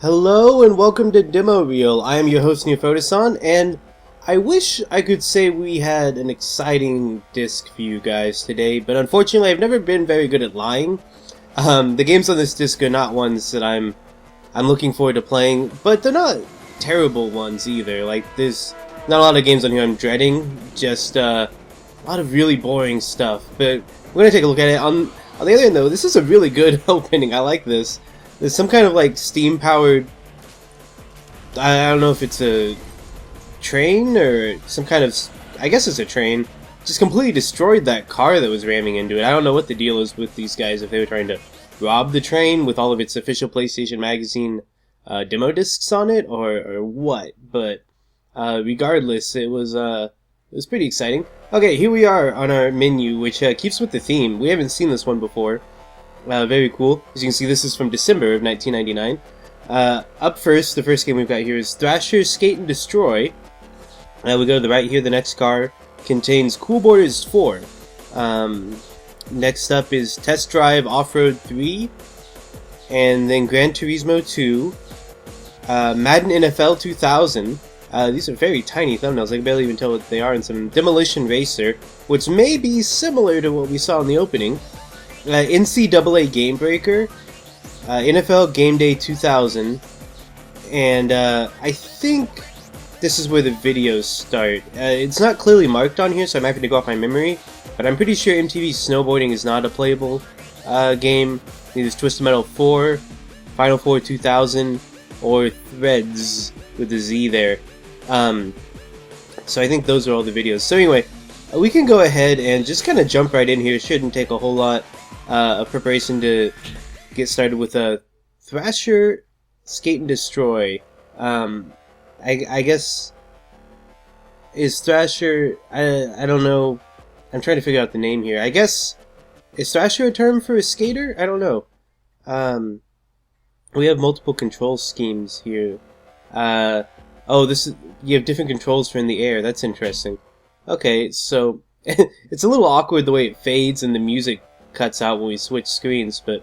Hello and welcome to Demo Reel. I am your host Nearphotison, and I wish I could say we had an exciting disc for you guys today, but unfortunately I've never been very good at lying. The games on this disc are not ones that I'm looking forward to playing, but they're not terrible ones either. Like, there's not a lot of games on here I'm dreading, just a lot of really boring stuff. But we're gonna take a look at it. On the other hand though, this is a really good opening. I like this. There's some kind of like steam-powered, I don't know if it's a train or some kind of, I guess it's a train, just completely destroyed that car that was ramming into it. I don't know what the deal is with these guys, if they were trying to rob the train with all of its official PlayStation Magazine demo discs on it, or what, but regardless, it was pretty exciting. Okay, here we are on our menu, which keeps with the theme. We haven't seen this one before. Very cool. As you can see, this is from December of 1999. Up first, the first game we've got here is Thrasher Skate and Destroy. We go to the right here. The next car contains Cool Borders 4. Next up is Test Drive Off-Road 3. And then Gran Turismo 2. Madden NFL 2000. These are very tiny thumbnails. I can barely even tell what they are. And some Demolition Racer, which may be similar to what we saw in the opening. NCAA GameBreaker, NFL GameDay 2000, and I think this is where the videos start. It's not clearly marked on here, so I'm having to go off my memory, but I'm pretty sure MTV Snowboarding is not a playable game. There's Twisted Metal 4, Final Four 2000, or Threads with a Z there. So I think those are all the videos. So anyway, we can go ahead and just kind of jump right in here. It shouldn't take a whole lot of preparation to get started with a Thrasher Skate and Destroy. I guess is Thrasher, I don't know, I'm trying to figure out the name here. I guess, is Thrasher a term for a skater? I don't know. We have multiple control schemes here. Oh, you have different controls for in the air. That's interesting. Okay, so it's a little awkward the way it fades and the music cuts out when we switch screens, but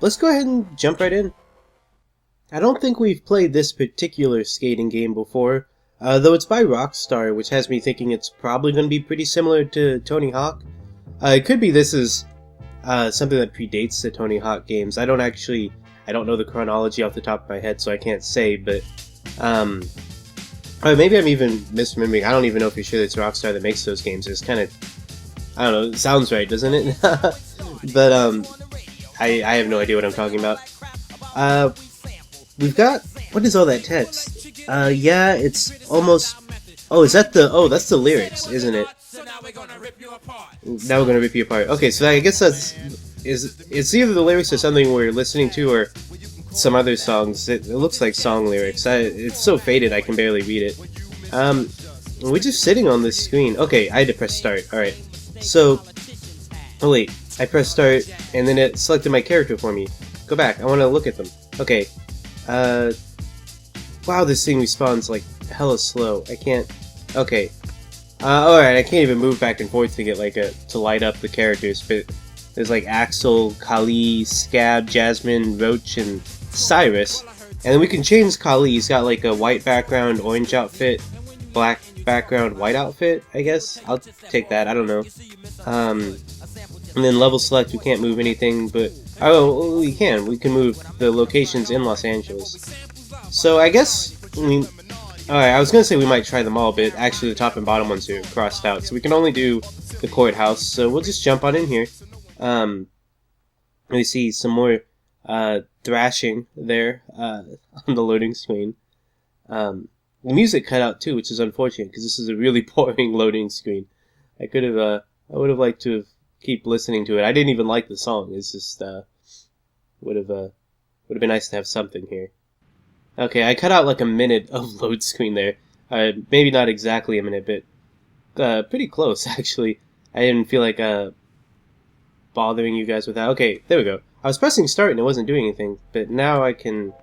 let's go ahead and jump right in. I don't think we've played this particular skating game before, though it's by Rockstar, which has me thinking it's probably going to be pretty similar to Tony Hawk. It could be this is something that predates the Tony Hawk games. I don't know the chronology off the top of my head, so I can't say, but or maybe I'm even misremembering. I don't even know for sure it's Rockstar that makes those games. It's kind of, I don't know, it sounds right, doesn't it? But, I have no idea what I'm talking about. We've got, what is all that text? Yeah, it's almost, that's the lyrics, isn't it? Now we're gonna rip you apart. Okay, so I guess it's either the lyrics or something we're listening to, or some other songs. It looks like song lyrics. It's so faded I can barely read it. We're just sitting on this screen. Okay, I had to press start. Alright. So, oh wait, I pressed start, and then it selected my character for me. Go back, I want to look at them. Okay, wow, this thing respawns like hella slow. I can't, okay. Alright, I can't even move back and forth to get like to light up the characters, but there's like Axel, Kali, Scab, Jasmine, Roach, and Cyrus. And then we can change Kali. He's got like a white background, orange outfit, black background, white outfit, I guess. I'll take that, I don't know. And then level select, we can't move anything, but, oh, we can move the locations in Los Angeles. So I guess, alright, I was gonna say we might try them all, but actually the top and bottom ones are crossed out, so we can only do the courthouse, so we'll just jump on in here. We see some more, thrashing there, on the loading screen. The music cut out too, which is unfortunate, because this is a really boring loading screen. I would have liked to have keep listening to it. I didn't even like the song. It's just, would have been nice to have something here. Okay, I cut out like a minute of load screen there. Maybe not exactly a minute, but, pretty close, actually. I didn't feel like, bothering you guys with that. Okay, there we go. I was pressing start and it wasn't doing anything, but now I can,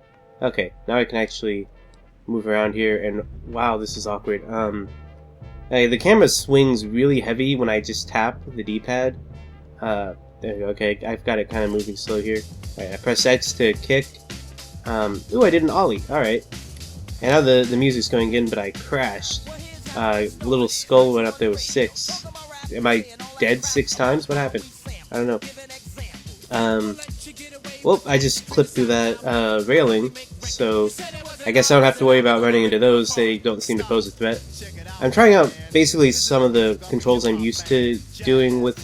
okay, now I can actually move around here, and wow, this is awkward. The camera swings really heavy when I just tap the D-pad. There we go. Okay, I've got it kind of moving slow here. Alright, I press X to kick. Ooh, I did an ollie. Alright. And now the music's going in, but I crashed. Little skull went up there with 6. Am I dead 6 times? What happened? I don't know. Well, I just clipped through that railing, so I guess I don't have to worry about running into those. They don't seem to pose a threat. I'm trying out basically some of the controls I'm used to doing with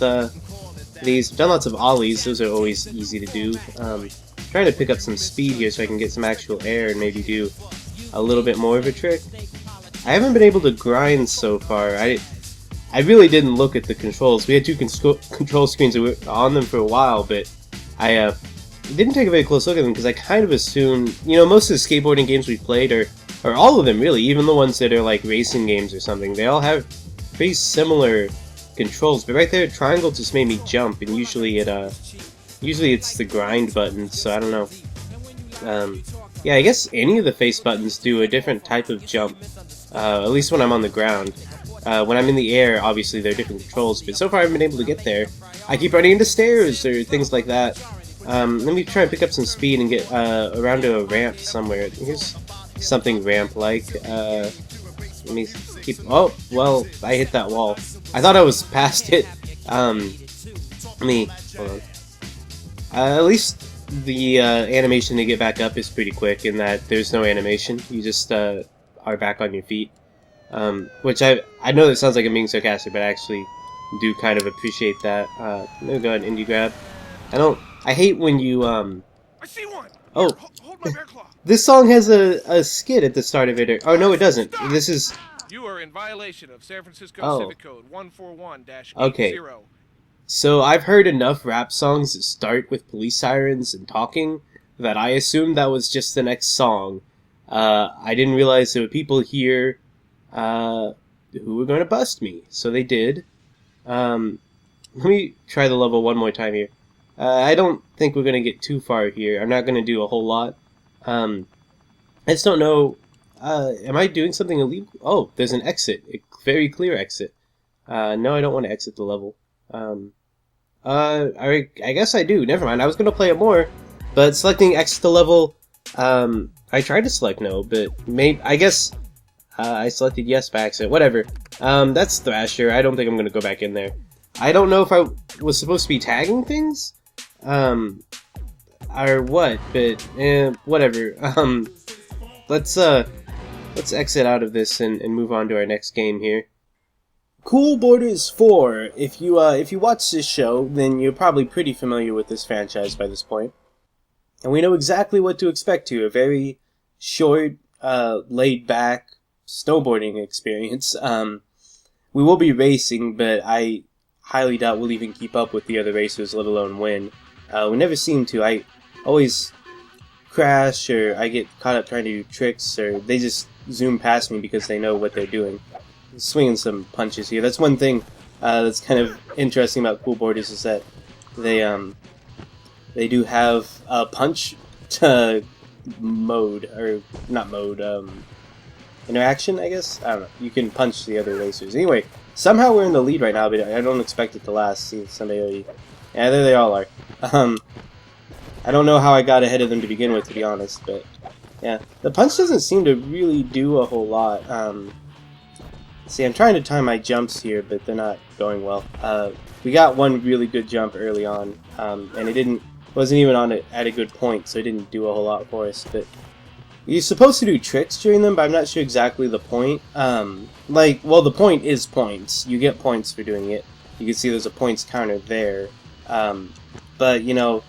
these. I've done lots of ollies. Those are always easy to do. Trying to pick up some speed here so I can get some actual air and maybe do a little bit more of a trick. I haven't been able to grind so far. I really didn't look at the controls. We had 2 control screens that were on them for a while, but I didn't take a very close look at them because I kind of assumed, you know, most of the skateboarding games we've played, or all of them really, even the ones that are like racing games or something, they all have pretty similar controls. But right there, triangle just made me jump, and usually it's the grind button, so I don't know. Yeah, I guess any of the face buttons do a different type of jump, at least when I'm on the ground. When I'm in the air, obviously there are different controls, but so far I haven't been able to get there. I keep running into stairs or things like that. Let me try and pick up some speed and get around to a ramp somewhere. Here's something ramp-like. Let me keep... Oh, well, I hit that wall. I thought I was past it. Let me... Hold on. At least the animation to get back up is pretty quick in that there's no animation. You just are back on your feet. Which I know that sounds like I'm being sarcastic, but I actually do kind of appreciate that. Let me go ahead and indie grab. I hate when you, I see one! Oh. Hold my bear claw. This song has a skit at the start of it. Oh, no, it doesn't. This is... You are in violation of San Francisco Civic Code 141-80. Okay. So I've heard enough rap songs that start with police sirens and talking that I assumed that was just the next song. I didn't realize there were people here who were going to bust me. So they did. Let me try the level one more time here. I don't think we're going to get too far here. I'm not going to do a whole lot. I just don't know. Am I doing something illegal? Oh, there's an exit. A very clear exit. No, I don't want to exit the level. I guess I do. Never mind. I was going to play it more, but selecting exit the level, I tried to select no, but I guess I selected yes by accident. Whatever. That's Thrasher. I don't think I'm going to go back in there. I don't know if I was supposed to be tagging things, or what, but whatever. Let's exit out of this and move on to our next game here. Cool Borders 4. If you watch this show, then you're probably pretty familiar with this franchise by this point. And we know exactly what to expect here. A very short, laid-back snowboarding experience. We will be racing, but I highly doubt we'll even keep up with the other racers, let alone win. We never seem to. I always crash, or I get caught up trying to do tricks, or they just zoom past me because they know what they're doing. Swinging some punches here. That's one thing that's kind of interesting about Cool Borders, is that they do have a punch mode, or not mode, interaction, I guess? I don't know. You can punch the other racers. Anyway, somehow we're in the lead right now, but I don't expect it to last. See, somebody already... Yeah, there they all are. I don't know how I got ahead of them to begin with, to be honest, but yeah. The punch doesn't seem to really do a whole lot. See, I'm trying to time my jumps here, but they're not going well. We got one really good jump early on, and it wasn't even at a good point, so it didn't do a whole lot for us. But you're supposed to do tricks during them, but I'm not sure exactly the point. Well, the point is points. You get points for doing it. You can see there's a points counter there. But, you know,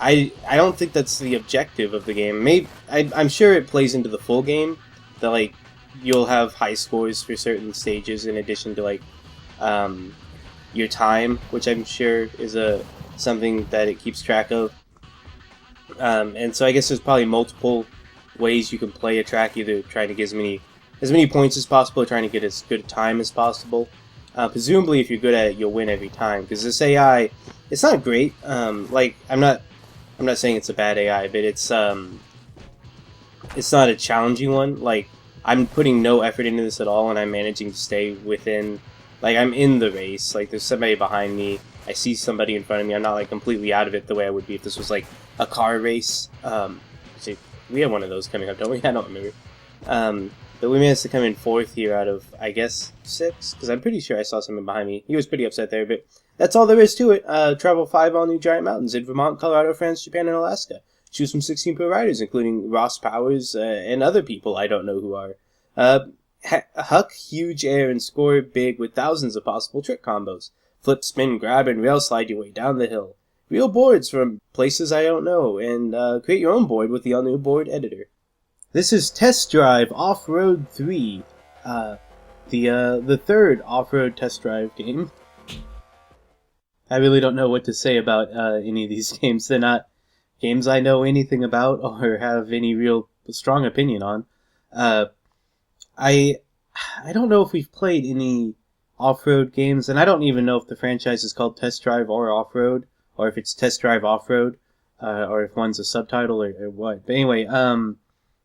I don't think that's the objective of the game. I'm sure it plays into the full game, that, like, you'll have high scores for certain stages in addition to, like, your time, which I'm sure is something that it keeps track of. And so I guess there's probably multiple ways you can play a track, either trying to get as many points as possible, or trying to get as good a time as possible. Presumably, if you're good at it, you'll win every time. Because this AI, it's not great. Like, I'm not saying it's a bad AI, but it's not a challenging one. Like, I'm putting no effort into this at all, and I'm managing to stay within. Like, I'm in the race. Like, there's somebody behind me. I see somebody in front of me. I'm not, like, completely out of it the way I would be if this was, like, a car race. Actually, we have one of those coming up, don't we? I don't remember. But we managed to come in 4th here out of, I guess, 6, because I'm pretty sure I saw someone behind me. He was pretty upset there, but that's all there is to it. Travel 5 all-new giant mountains in Vermont, Colorado, France, Japan, and Alaska. Choose from 16 pro riders, including Ross Powers and other people I don't know who are. Huck huge air and score big with thousands of possible trick combos. Flip, spin, grab, and rail slide your way down the hill. Real boards from places I don't know, and create your own board with the all-new board editor. This is Test Drive Off-Road 3, the third off-road test drive game. I really don't know what to say about any of these games. They're not games I know anything about or have any real strong opinion on. I don't know if we've played any off-road games, and I don't even know if the franchise is called Test Drive or Off-Road, or if it's Test Drive Off-Road, or if one's a subtitle or what. But anyway,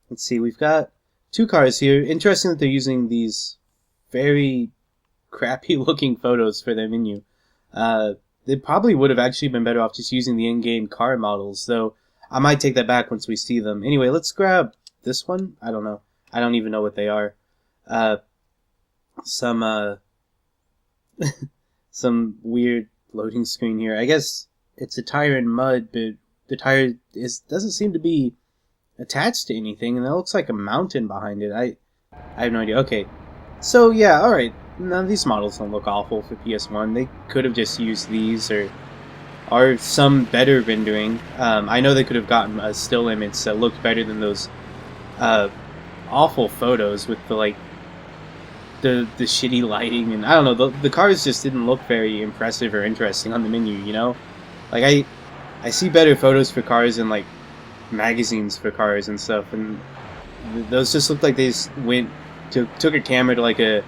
let's see, we've got 2 cars here. Interesting that they're using these very crappy-looking photos for their menu. They probably would have actually been better off just using the in-game car models, though I might take that back once we see them. Anyway, let's grab this one. I don't know. I don't even know what they are. Some weird loading screen here. I guess it's a tire in mud, but the tire doesn't seem to be attached to anything, and it looks like a mountain behind it. I have no idea. Okay, so yeah, alright. None of these models don't look awful for PS1. They could have just used these or some better rendering. I know they could have gotten a still image that looked better than those awful photos with the shitty lighting, and I don't know, the cars just didn't look very impressive or interesting on the menu, you know? Like, I see better photos for cars in, like, magazines for cars and stuff, and those just looked like they just took a camera to, like, a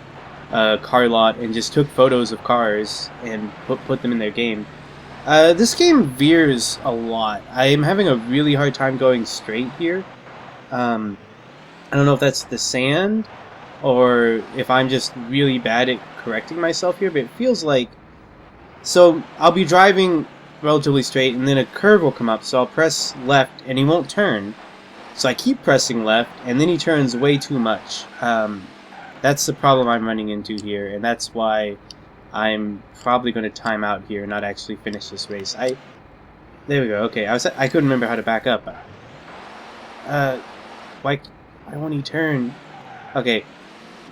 car lot and just took photos of cars and put them in their game. This game veers a lot. I am having a really hard time going straight here. I don't know if that's the sand, or if I'm just really bad at correcting myself here, but it feels like... So, I'll be driving relatively straight, and then a curve will come up, so I'll press left, and he won't turn. So I keep pressing left, and then he turns way too much. That's the problem I'm running into here, and that's why I'm probably going to time out here and not actually finish this race. There we go, okay, I couldn't remember how to back up. Why won't he turn? Okay.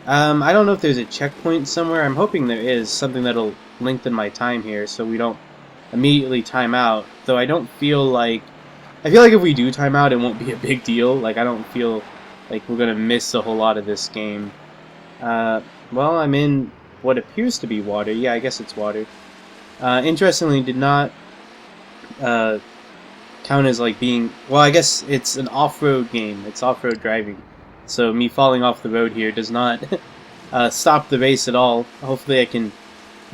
I don't know if there's a checkpoint somewhere. I'm hoping there is, something that'll lengthen my time here so we don't immediately time out. Though I don't feel like... I feel like if we do time out, it won't be a big deal. Like, I don't feel like we're going to miss a whole lot of this game. Well, I'm in what appears to be water. Yeah, I guess it's water. Interestingly, did not count as, like, being... Well, I guess it's an off-road game. It's off-road driving. So me falling off the road here does not stop the race at all. Hopefully I can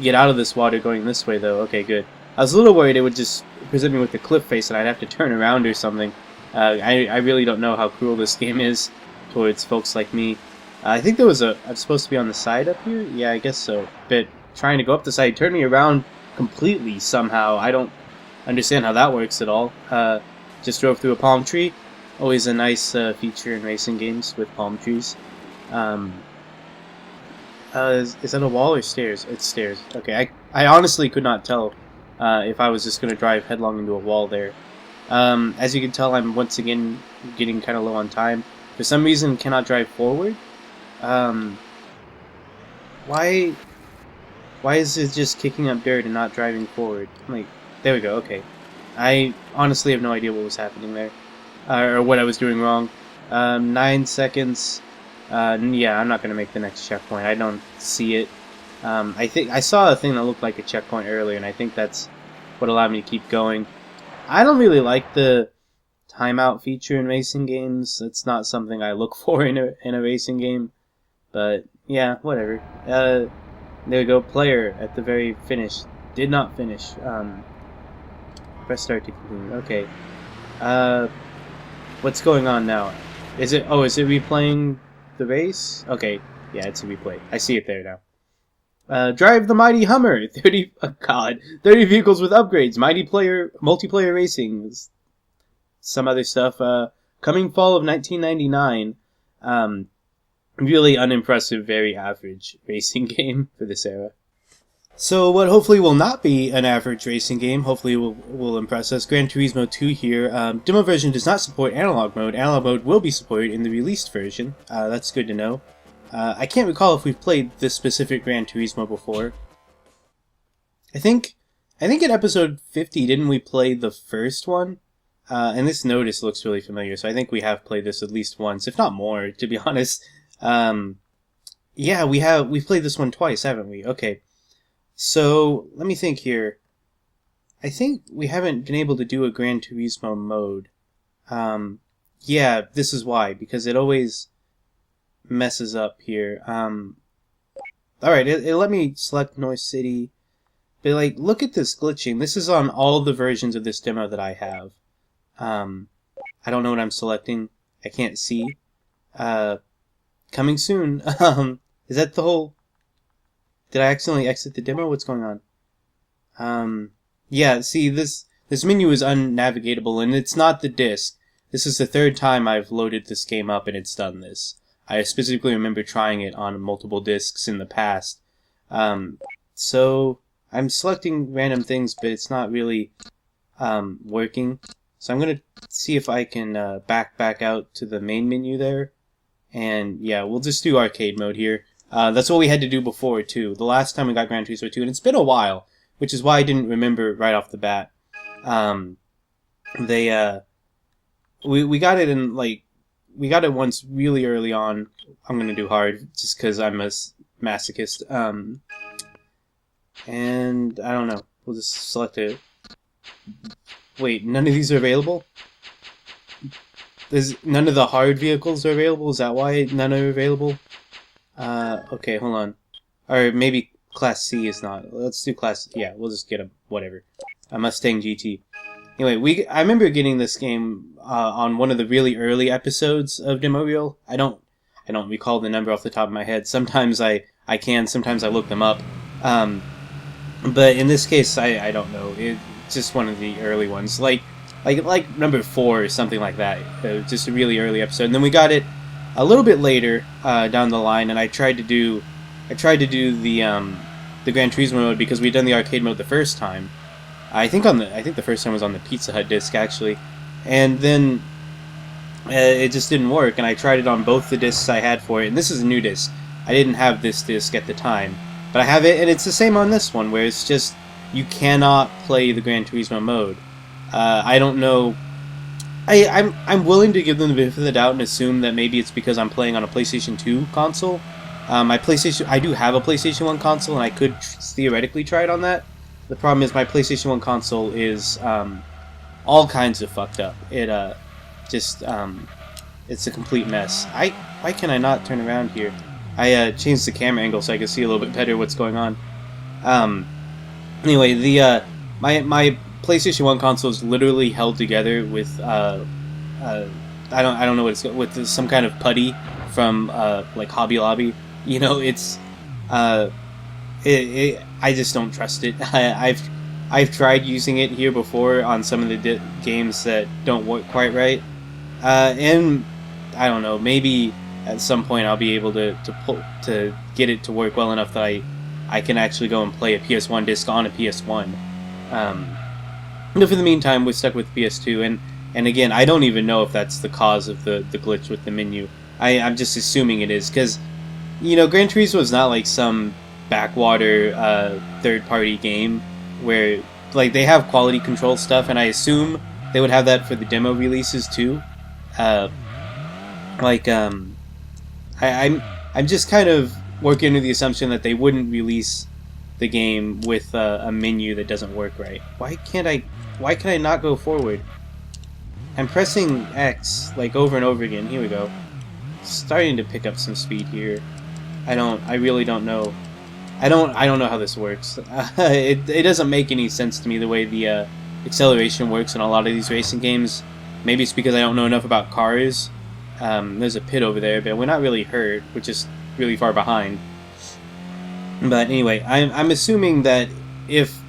get out of this water going this way, though. Okay, good. I was a little worried it would just present me with the cliff face and I'd have to turn around or something. I really don't know how cruel this game is towards folks like me. I think there was I'm supposed to be on the side up here? Yeah, I guess so. But trying to go up the side turned me around completely somehow. I don't understand how that works at all. Just drove through a palm tree. Always a nice feature in racing games with palm trees. Is that a wall or stairs? It's stairs. Okay, I honestly could not tell if I was just going to drive headlong into a wall there. As you can tell, I'm once again getting kind of low on time. For some reason, cannot drive forward. Why is it just kicking up dirt and not driving forward? Like, there we go, okay. I honestly have no idea what was happening there. Or what I was doing wrong. 9 seconds. Yeah, I'm not going to make the next checkpoint. I don't see it. I think I saw a thing that looked like a checkpoint earlier, and I think that's what allowed me to keep going. I don't really like the timeout feature in racing games. It's not something I look for in a racing game. But, yeah, whatever. There we go. Player at the very finish. Did not finish. Press start to continue. Okay. What's going on now? Is it replaying the race? Okay, yeah, it's a replay. I see it there now. Drive the mighty Hummer! 30 vehicles with upgrades, multiplayer racing, some other stuff. coming fall of 1999, really unimpressive, very average racing game for this era. So what hopefully will not be an average racing game, hopefully will impress us, Gran Turismo 2 here. Demo version does not support analog mode. Analog mode will be supported in the released version. That's good to know. I can't recall if we've played this specific Gran Turismo before. I think in episode 50, didn't we play the first one? And this notice looks really familiar, so I think we have played this at least once, if not more, to be honest. Yeah, we've played this one twice, haven't we? Okay. So, let me think here. I think we haven't been able to do a Gran Turismo mode. Yeah, this is why, because it always messes up here. Alright, it let me select North City. But, like, look at this glitching. This is on all the versions of this demo that I have. I don't know what I'm selecting. I can't see. Coming soon. Is that the whole... Did I accidentally exit the demo? What's going on? Yeah, see, this menu is unnavigatable, and it's not the disc. This is the third time I've loaded this game up, and it's done this. I specifically remember trying it on multiple discs in the past. So, I'm selecting random things, but it's not really working. So I'm going to see if I can back out to the main menu there. And yeah, we'll just do arcade mode here. That's what we had to do before, too. The last time we got Gran Turismo 2, and it's been a while, which is why I didn't remember right off the bat. We got it in, like, we got it once really early on. I'm gonna do hard, just because I'm a masochist. And, I don't know. We'll just select it. Wait, none of these are available? None of the hard vehicles are available? Is that why none are available? Okay, hold on. Or maybe Class C is not. Let's do Class... Yeah, we'll just get a... whatever. A Mustang GT. Anyway, I remember getting this game on one of the really early episodes of Demorial. I don't recall the number off the top of my head. Sometimes I can, sometimes I look them up. But in this case, I don't know. It's just one of the early ones. Like number 4 or something like that. Just a really early episode. And then we got it a little bit later down the line, and I tried to do the Gran Turismo mode because we'd done the arcade mode the first time. I think the first time was on the Pizza Hut disc actually, and then it just didn't work. And I tried it on both the discs I had for it, and this is a new disc. I didn't have this disc at the time, but I have it, and it's the same on this one, where it's just you cannot play the Gran Turismo mode. I don't know. I'm willing to give them the benefit of the doubt and assume that maybe it's because I'm playing on a PlayStation 2 console. I do have a PlayStation 1 console, and I could theoretically try it on that. The problem is my PlayStation 1 console is all kinds of fucked up. It's a complete mess. Why can I not turn around here? I changed the camera angle so I can see a little bit better what's going on. Anyway, my PlayStation 1 console is literally held together with I don't know what it's with some kind of putty from like Hobby Lobby. You know, it's I just don't trust it. I've tried using it here before on some of the games that don't work quite right, and I don't know, maybe at some point I'll be able to get it to work well enough that I can actually go and play a PS1 disc on a PS1. But for the meantime, we're stuck with PS2, and again, I don't even know if that's the cause of the glitch with the menu. I'm just assuming it is, because, you know, Gran Turismo is not like some backwater third-party game where, like, they have quality control stuff, and I assume they would have that for the demo releases too. I'm just kind of working under the assumption that they wouldn't release the game with a menu that doesn't work right. Why can I not go forward? I'm pressing X like over and over again. Here we go. Starting to pick up some speed here. I really don't know. I don't know how this works. It doesn't make any sense to me the way the acceleration works in a lot of these racing games. Maybe it's because I don't know enough about cars. There's a pit over there, but we're not really hurt. We're just really far behind. But anyway, I'm assuming that if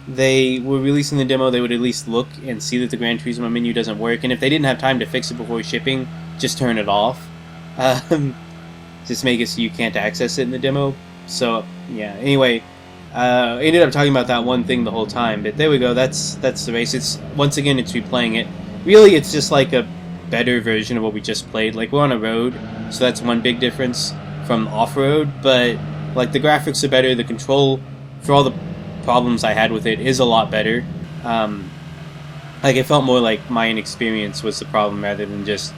they were releasing the demo, they would at least look and see that the Gran Turismo menu doesn't work, and if they didn't have time to fix it before shipping, just turn it off. Just make it so you can't access it in the demo. So, yeah, anyway, I ended up talking about that one thing the whole time, but there we go, that's the race. It's, once again, it's replaying it. Really, it's just like a better version of what we just played. Like, we're on a road, so that's one big difference from off-road, but, like, the graphics are better, the control, for all the problems I had with it, is a lot better. Like, it felt more like my inexperience was the problem rather than just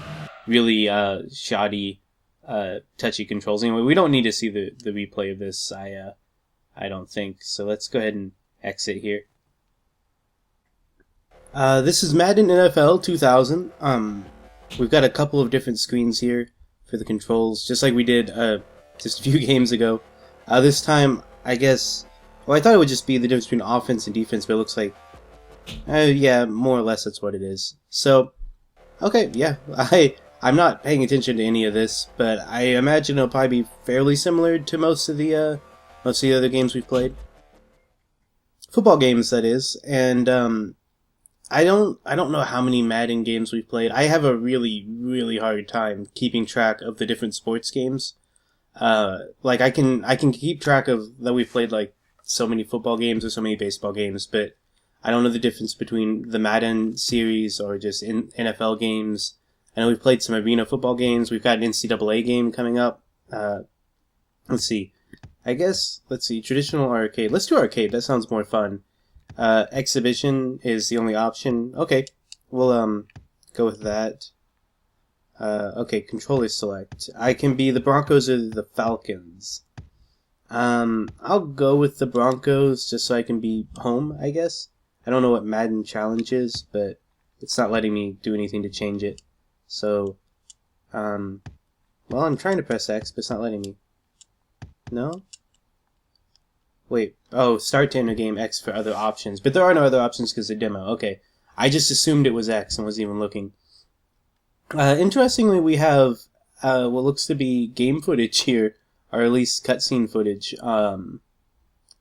really shoddy, touchy controls. Anyway, we don't need to see the replay of this, I don't think. So let's go ahead and exit here. This is Madden NFL 2000. We've got a couple of different screens here for the controls, just like we did just a few games ago. This time, I guess, well, I thought it would just be the difference between offense and defense, but it looks like, yeah, more or less that's what it is. So, okay, yeah, I'm not paying attention to any of this, but I imagine it'll probably be fairly similar to most of the other games we've played. Football games, that is, and I don't know how many Madden games we've played. I have a really, really hard time keeping track of the different sports games. Like I can keep track of that we've played like so many football games or so many baseball games, but I don't know the difference between the Madden series or just NFL games. I know we've played some arena football games. We've got an NCAA game coming up. Let's see. I guess, let's see, traditional or arcade. Let's do arcade. That sounds more fun. Exhibition is the only option. Okay, we'll go with that. Okay, controller select. I can be the Broncos or the Falcons. I'll go with the Broncos just so I can be home, I guess. I don't know what Madden Challenge is, but it's not letting me do anything to change it. So, well, I'm trying to press X, but it's not letting me. No? Wait, oh, start to enter game X for other options. But there are no other options because they're demo. Okay. I just assumed it was X and wasn't even looking. Interestingly, we have what looks to be game footage here, or at least cutscene footage for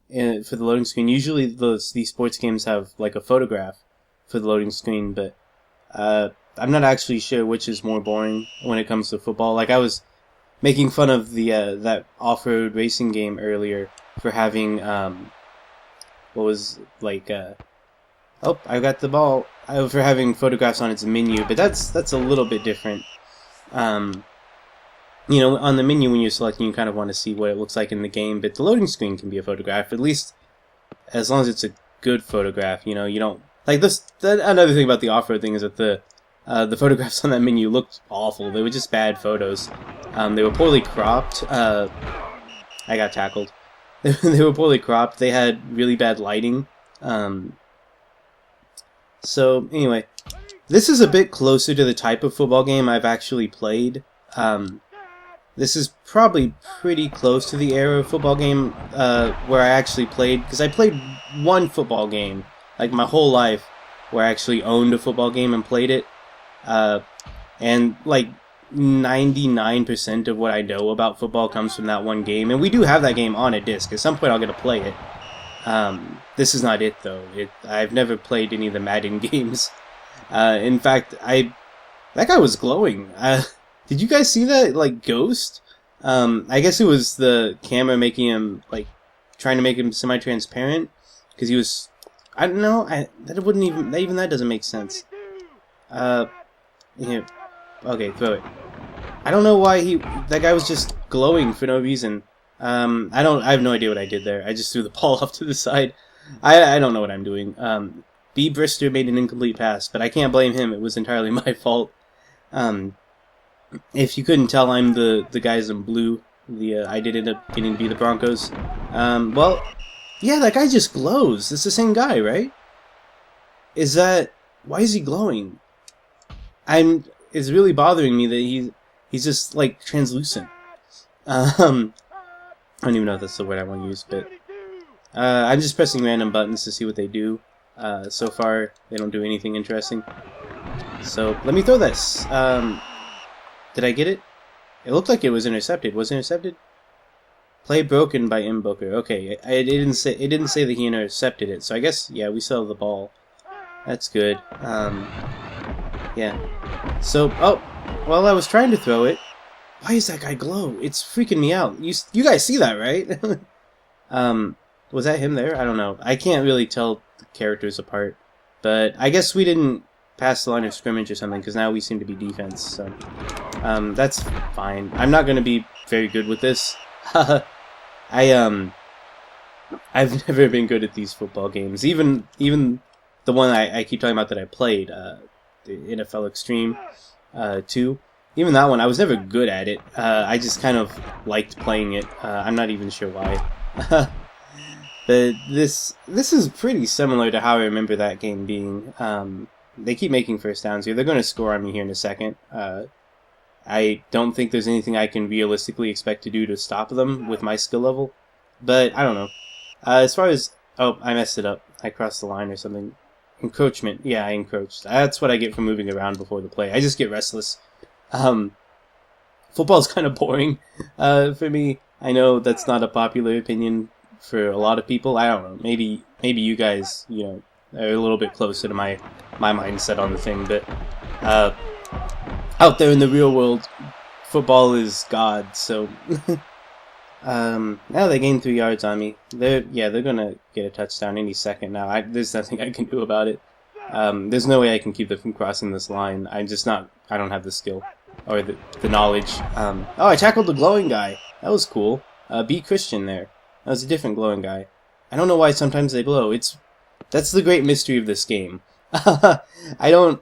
the loading screen. Usually these sports games have like a photograph for the loading screen, but I'm not actually sure which is more boring when it comes to football. Like I was making fun of the that off-road racing game earlier for having what was like oh, I got the ball, for having photographs on its menu, but that's a little bit different. You know, on the menu when you're selecting, you kind of want to see what it looks like in the game, but the loading screen can be a photograph, at least as long as it's a good photograph. You know, you don't like this. Another thing about the off-road thing is that the photographs on that menu looked awful. They were just bad photos. They were poorly cropped. I got tackled. They were poorly cropped. They had really bad lighting. So, anyway, this is a bit closer to the type of football game I've actually played. This is probably pretty close to the era of football game where I actually played, because I played one football game, like my whole life, where I actually owned a football game and played it. And, like, 99% of what I know about football comes from that one game, and we do have that game on a disc. At some point I'll get to play it. This is not it though. I've never played any of the Madden games. In fact, that guy was glowing. Did you guys see that, like, ghost? I guess it was the camera making him, like, trying to make him semi-transparent, because he was, I don't know, even that doesn't make sense. Here. Okay, throw it. I don't know why that guy was just glowing for no reason. I have no idea what I did there. I just threw the ball off to the side. I don't know what I'm doing. B. Brister made an incomplete pass, but I can't blame him. It was entirely my fault. If you couldn't tell, I'm the guys in blue. I did end up getting to be the Broncos. Well, yeah, that guy just glows. It's the same guy, right? Why is he glowing? It's really bothering me that he's just, like, translucent. I don't even know if that's the word I want to use, but I'm just pressing random buttons to see what they do. So far, they don't do anything interesting. So, let me throw this. Did I get it? It looked like it was intercepted. Was it intercepted? Play broken by Inbooker. Okay, it didn't say that he intercepted it, so I guess yeah, we still have the ball. That's good. Yeah. So well, I was trying to throw it. Why is that guy glow? It's freaking me out. You guys see that, right? Was that him there? I don't know. I can't really tell the characters apart, but I guess we didn't pass the line of scrimmage or something because now we seem to be defense. So that's fine. I'm not going to be very good with this. I've never been good at these football games. Even the one I keep talking about that I played, the NFL Extreme 2. Even that one, I was never good at it. I just kind of liked playing it. I'm not even sure why. But this is pretty similar to how I remember that game being. They keep making first downs here. They're going to score on me here in a second. I don't think there's anything I can realistically expect to do to stop them with my skill level. But I don't know. As far as... Oh, I messed it up. I crossed the line or something. Encroachment. Yeah, I encroached. That's what I get for moving around before the play. I just get restless. Football's kind of boring for me. I know that's not a popular opinion for a lot of people. I don't know. Maybe you guys, you know, are a little bit closer to my mindset on the thing. But out there in the real world, football is God. So now they gained 3 yards on me. They're gonna get a touchdown any second now. There's nothing I can do about it. There's no way I can keep them from crossing this line. I don't have the skill or the knowledge. Oh, I tackled the glowing guy. That was cool. Beat Christian there. That was a different glowing guy. I don't know why sometimes they glow. That's the great mystery of this game. I don't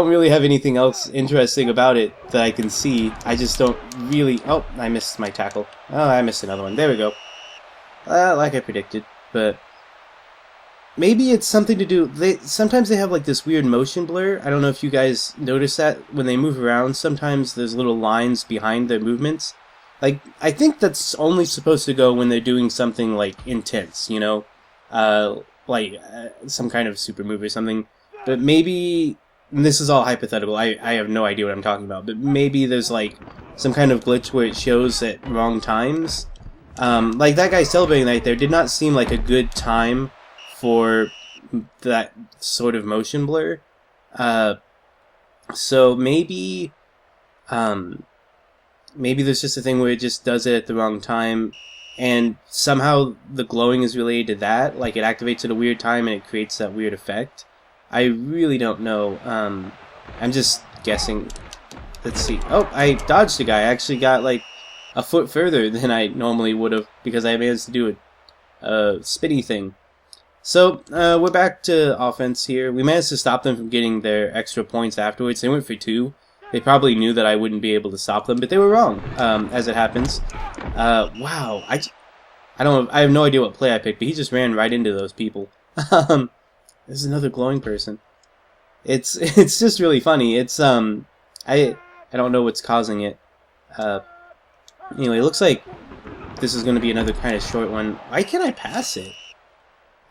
really have anything else interesting about it that I can see. I just don't really... Oh, I missed my tackle. Oh, I missed another one. There we go. Like I predicted. But maybe it's something to do... Sometimes they have like this weird motion blur. I don't know if you guys notice that. When they move around, sometimes there's little lines behind their movements. Like, I think that's only supposed to go when they're doing something like intense, you know? Some kind of super move or something. But maybe... And this is all hypothetical. I have no idea what I'm talking about. But maybe there's like some kind of glitch where it shows at wrong times. Like that guy celebrating right there did not seem like a good time for that sort of motion blur. So maybe there's just a thing where it just does it at the wrong time, and somehow the glowing is related to that. Like it activates at a weird time and it creates that weird effect. I really don't know. I'm just guessing. Let's see. Oh, I dodged a guy. I actually got like a foot further than I normally would have because I managed to do a spinny thing. So we're back to offense here. We managed to stop them from getting their extra points afterwards. They went for 2. They probably knew that I wouldn't be able to stop them, but they were wrong, as it happens. Wow. I have no idea what play I picked, but he just ran right into those people. There's another glowing person. It's just really funny. It's I don't know what's causing it. Anyway, it looks like this is going to be another kind of short one. Why can't I pass it?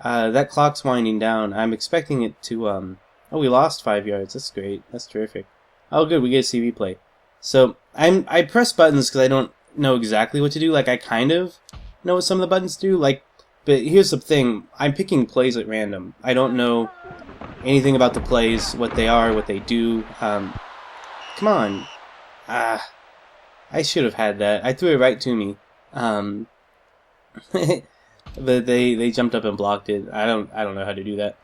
That clock's winding down. I'm expecting it to Oh, we lost 5 yards. That's great. That's terrific. Oh, good. We get a see replay. So I press buttons because I don't know exactly what to do. Like I kind of know what some of the buttons do. But here's the thing, I'm picking plays at random. I don't know anything about the plays, what they are, what they do. Come on. I should have had that. I threw it right to me. But they jumped up and blocked it. I don't know how to do that.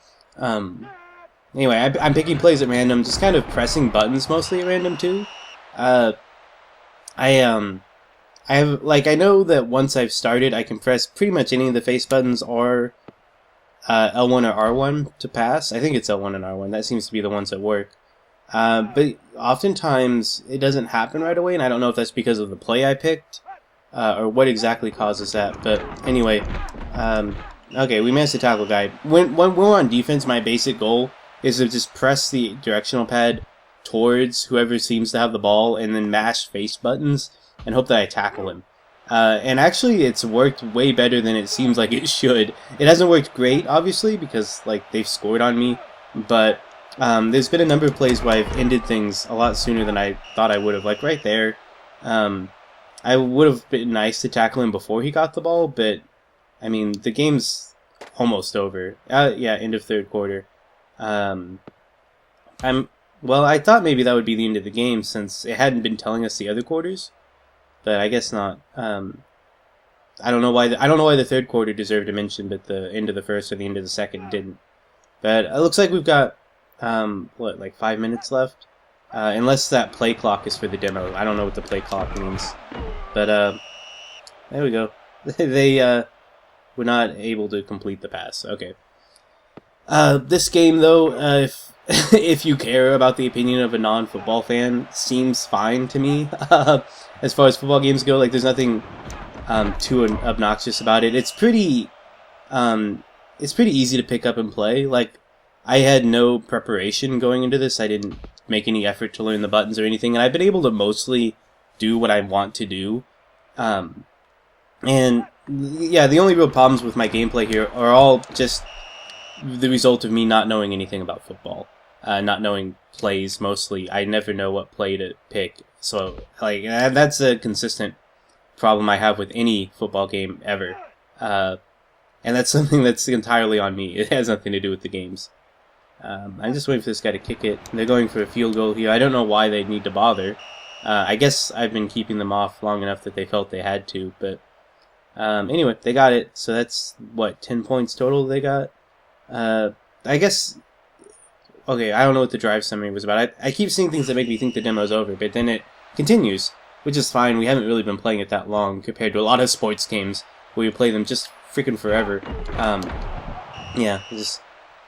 Anyway, I'm picking plays at random, just kind of pressing buttons mostly at random too. I know that once I've started, I can press pretty much any of the face buttons or L1 or R1 to pass. I think it's L1 and R1. That seems to be the ones that work. But oftentimes, it doesn't happen right away, and I don't know if that's because of the play I picked or what exactly causes that. But anyway, okay, we managed to tackle guy. When we're on defense, my basic goal is to just press the directional pad towards whoever seems to have the ball and then mash face buttons and hope that I tackle him. And actually, it's worked way better than it seems like it should. It hasn't worked great, obviously, because like they've scored on me. But there's been a number of plays where I've ended things a lot sooner than I thought I would have. Like right there, I would have been nice to tackle him before he got the ball, but I mean, the game's almost over. Yeah, end of third quarter. I thought maybe that would be the end of the game since it hadn't been telling us the other quarters, but I guess not. I don't know why the third quarter deserved a mention, but the end of the first or the end of the second didn't. But it looks like we've got like 5 minutes left, unless that play clock is for the demo. I don't know what the play clock means, but there we go. They were not able to complete the pass. Okay. This game, though, if you care about the opinion of a non-football fan, seems fine to me. As far as football games go, like there's nothing too obnoxious about it. It's pretty easy to pick up and play. Like I had no preparation going into this. I didn't make any effort to learn the buttons or anything, and I've been able to mostly do what I want to do. And yeah, the only real problems with my gameplay here are all just the result of me not knowing anything about football. Not knowing plays mostly. I never know what play to pick. So, like, that's a consistent problem I have with any football game ever. And that's something that's entirely on me. It has nothing to do with the games. I'm just waiting for this guy to kick it. They're going for a field goal here. I don't know why they need to bother. I guess I've been keeping them off long enough that they felt they had to, but anyway, they got it. So that's, 10 points total they got? I guess... Okay, I don't know what the drive summary was about. I keep seeing things that make me think the demo's over, but then it continues, which is fine. We haven't really been playing it that long compared to a lot of sports games where you play them just freaking forever. Yeah,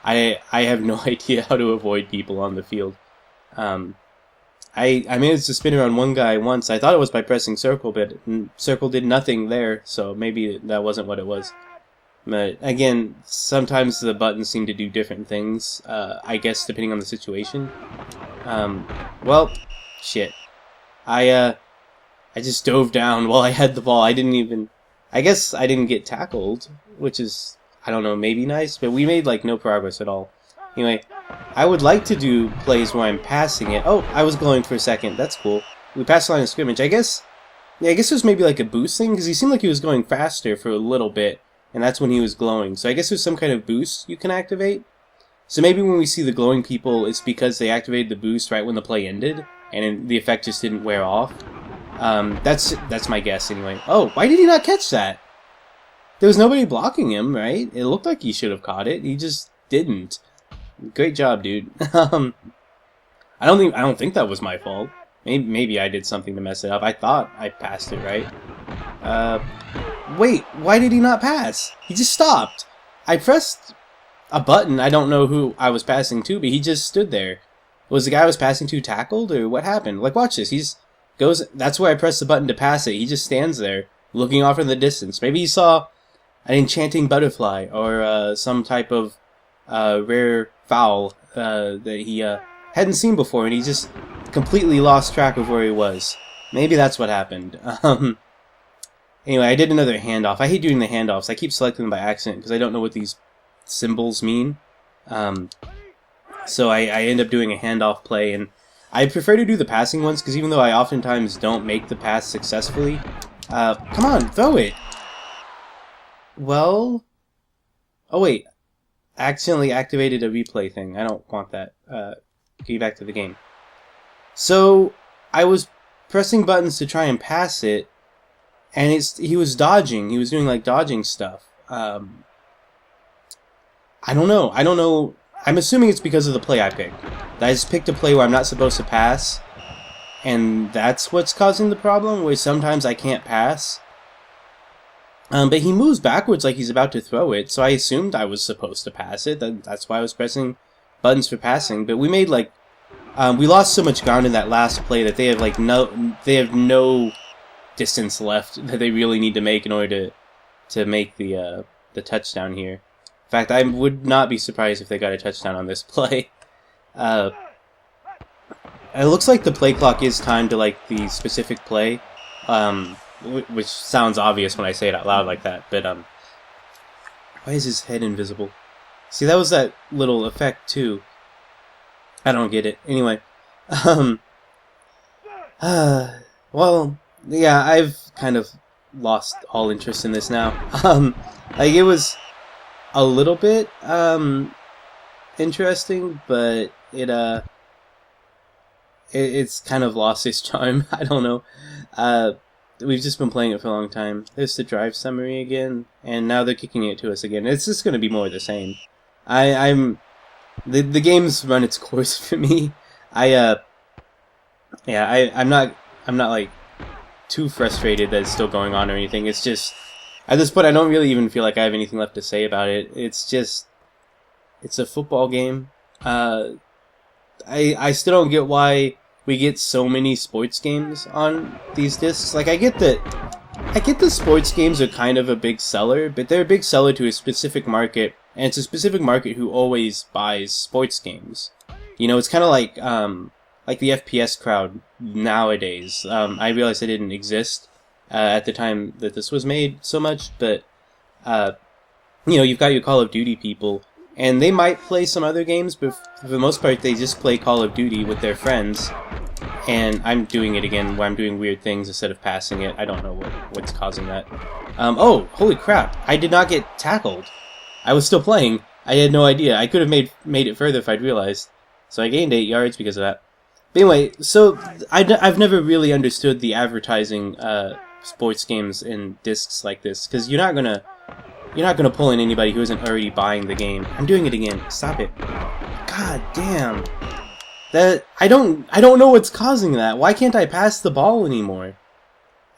I have no idea how to avoid people on the field. I managed to spin around one guy once. I thought it was by pressing circle, but circle did nothing there, so maybe that wasn't what it was. But again, sometimes the buttons seem to do different things, I guess depending on the situation. Well, shit. I just dove down while I had the ball. I guess I didn't get tackled, which is, I don't know, maybe nice, but we made, like, no progress at all. Anyway, I would like to do plays where I'm passing it. Oh, I was glowing for a second. That's cool. We passed the line of scrimmage. I guess it was maybe like a boost thing, because he seemed like he was going faster for a little bit. And that's when he was glowing. So I guess there's some kind of boost you can activate. So maybe when we see the glowing people, it's because they activated the boost right when the play ended, and the effect just didn't wear off. That's my guess anyway. Oh, why did he not catch that? There was nobody blocking him, right? It looked like he should have caught it. He just didn't. Great job, dude. I don't think that was my fault. Maybe I did something to mess it up. I thought I passed it right. Wait, why did he not pass? He just stopped. I pressed a button. I don't know who I was passing to, but he just stood there. Was the guy I was passing to tackled, or what happened? Like, watch this. That's where I pressed the button to pass it. He just stands there, looking off in the distance. Maybe he saw an enchanting butterfly, or some type of rare fowl that he hadn't seen before, and he just completely lost track of where he was. Maybe that's what happened. Anyway, I did another handoff. I hate doing the handoffs. I keep selecting them by accident because I don't know what these symbols mean. So I end up doing a handoff play, and I prefer to do the passing ones because even though I oftentimes don't make the pass successfully... come on, throw it! Well... Oh wait, I accidentally activated a replay thing. I don't want that. Get back to the game. So, I was pressing buttons to try and pass it, and he was dodging. He was doing, like, dodging stuff. I don't know. I'm assuming it's because of the play I picked. I just picked a play where I'm not supposed to pass, and that's what's causing the problem, where sometimes I can't pass. But he moves backwards like he's about to throw it, so I assumed I was supposed to pass it. That's why I was pressing buttons for passing. But we made, like... we lost so much ground in that last play that they have no distance left that they really need to make in order to make the touchdown here. In fact, I would not be surprised if they got a touchdown on this play. It looks like the play clock is timed to like the specific play, which sounds obvious when I say it out loud like that. But why is his head invisible? See, that was that little effect too. I don't get it. Anyway, well, yeah, I've kind of lost all interest in this now. Like, it was a little bit interesting, but it's kind of lost its charm. I don't know. We've just been playing it for a long time. There's the drive summary again, and now they're kicking it to us again. It's just going to be more of the same. The game's run its course for me. I'm not like too frustrated that it's still going on or anything. It's just, at this point, I don't really even feel like I have anything left to say about it. It's a football game. I still don't get why we get so many sports games on these discs. Like, I get the sports games are kind of a big seller, but they're a big seller to a specific market, and it's a specific market who always buys sports games. You know, it's kind of like the FPS crowd nowadays. I realized it didn't exist at the time that this was made so much, but you know, you've got your Call of Duty people, and they might play some other games, but for the most part, they just play Call of Duty with their friends. And I'm doing it again, where I'm doing weird things instead of passing it. I don't know what's causing that. Oh, holy crap! I did not get tackled. I was still playing. I had no idea. I could have made it further if I'd realized. So I gained 8 yards because of that. But anyway, so I've never really understood the advertising sports games in discs like this, because you're not gonna pull in anybody who isn't already buying the game. I'm doing it again. Stop it. God damn. That I don't know what's causing that. Why can't I pass the ball anymore?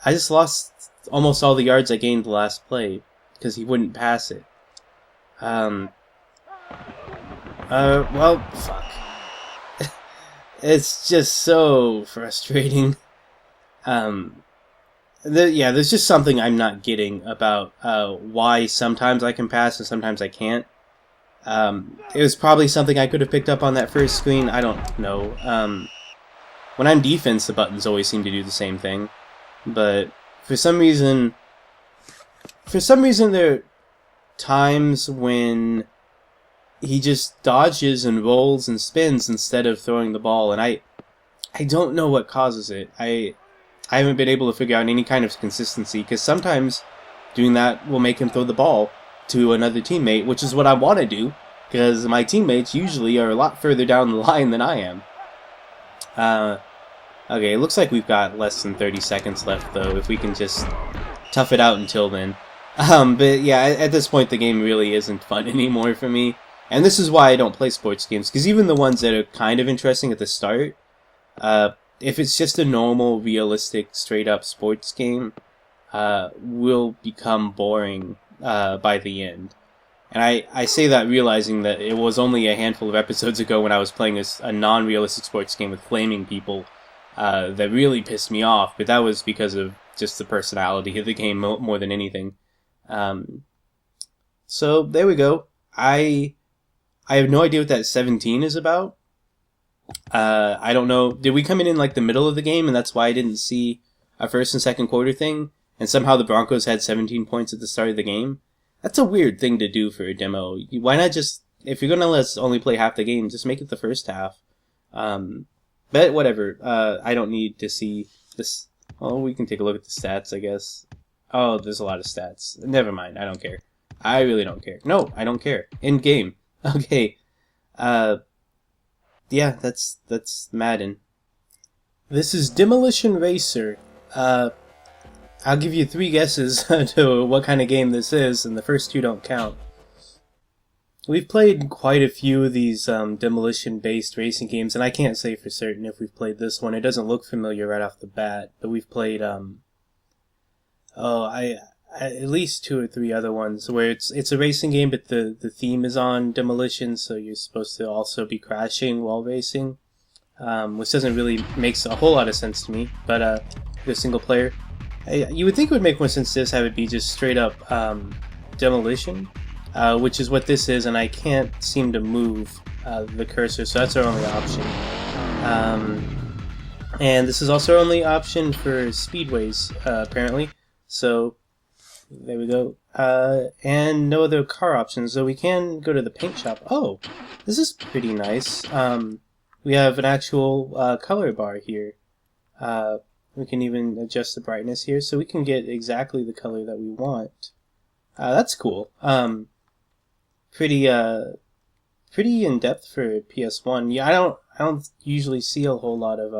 I just lost almost all the yards I gained the last play because he wouldn't pass it. Well, fuck. It's just so frustrating. There's just something I'm not getting about why sometimes I can pass and sometimes I can't. It was probably something I could have picked up on that first screen. I don't know. When I'm defense, the buttons always seem to do the same thing. But for some reason there are times when he just dodges and rolls and spins instead of throwing the ball, and I don't know what causes it. I haven't been able to figure out any kind of consistency, because sometimes doing that will make him throw the ball to another teammate, which is what I want to do, because my teammates usually are a lot further down the line than I am. Okay, it looks like we've got less than 30 seconds left, though, if we can just tough it out until then. But yeah, at this point the game really isn't fun anymore for me, and this is why I don't play sports games, because even the ones that are kind of interesting at the start, if it's just a normal, realistic, straight-up sports game, will become boring by the end. And I say that realizing that it was only a handful of episodes ago when I was playing a non-realistic sports game with flaming people that really pissed me off, but that was because of just the personality of the game more than anything. So there we go. I have no idea what that 17 is about. I don't know. Did we come in like the middle of the game, and that's why I didn't see a first and second quarter thing? And somehow the Broncos had 17 points at the start of the game? That's a weird thing to do for a demo. Why not just, if you're gonna let us only play half the game, just make it the first half. But whatever. I don't need to see this. Oh, we can take a look at the stats, I guess. Oh, there's a lot of stats. Never mind. I don't care. I really don't care. No, I don't care. In game. Okay. Yeah, that's Madden. This is Demolition Racer. I'll give you 3 guesses to what kind of game this is, and the first 2 don't count. We've played quite a few of these demolition-based racing games, and I can't say for certain if we've played this one. It doesn't look familiar right off the bat, but we've played at least 2 or 3 other ones where it's a racing game, but the theme is on demolition, so you're supposed to also be crashing while racing, which doesn't really make a whole lot of sense to me. But the single player, you would think it would make more sense to have it be just straight up demolition, which is what this is, and I can't seem to move the cursor, so that's our only option. And this is also our only option for speedways, apparently. So there we go. And no other car options, so we can go to the paint shop. Oh, this is pretty nice. We have an actual color bar here. We can even adjust the brightness here, so we can get exactly the color that we want. That's cool. Pretty in depth for PS1. Yeah, I don't usually see a whole lot of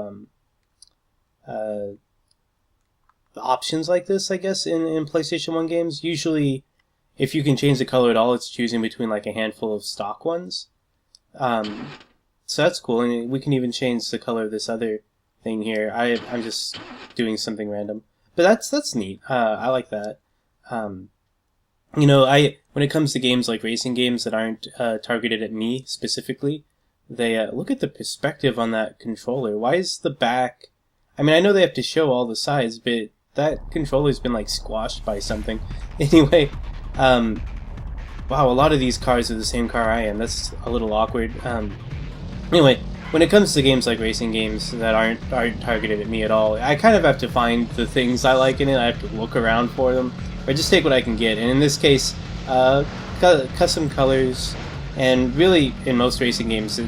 options like this, I guess, in PlayStation 1 games. Usually, if you can change the color at all, it's choosing between like a handful of stock ones. So that's cool, and we can even change the color of this other thing here. I'm just doing something random, but that's neat. I like that. You know, when it comes to games like racing games that aren't targeted at me specifically, they look at the perspective on that controller. Why is the back? I mean, I know they have to show all the sides, but that controller's been like squashed by something. Anyway, wow, a lot of these cars are the same car I am. That's a little awkward. Anyway, when it comes to games like racing games that aren't targeted at me at all, I kind of have to find the things I like in it. I have to look around for them, or just take what I can get. And in this case, custom colors, and really in most racing games,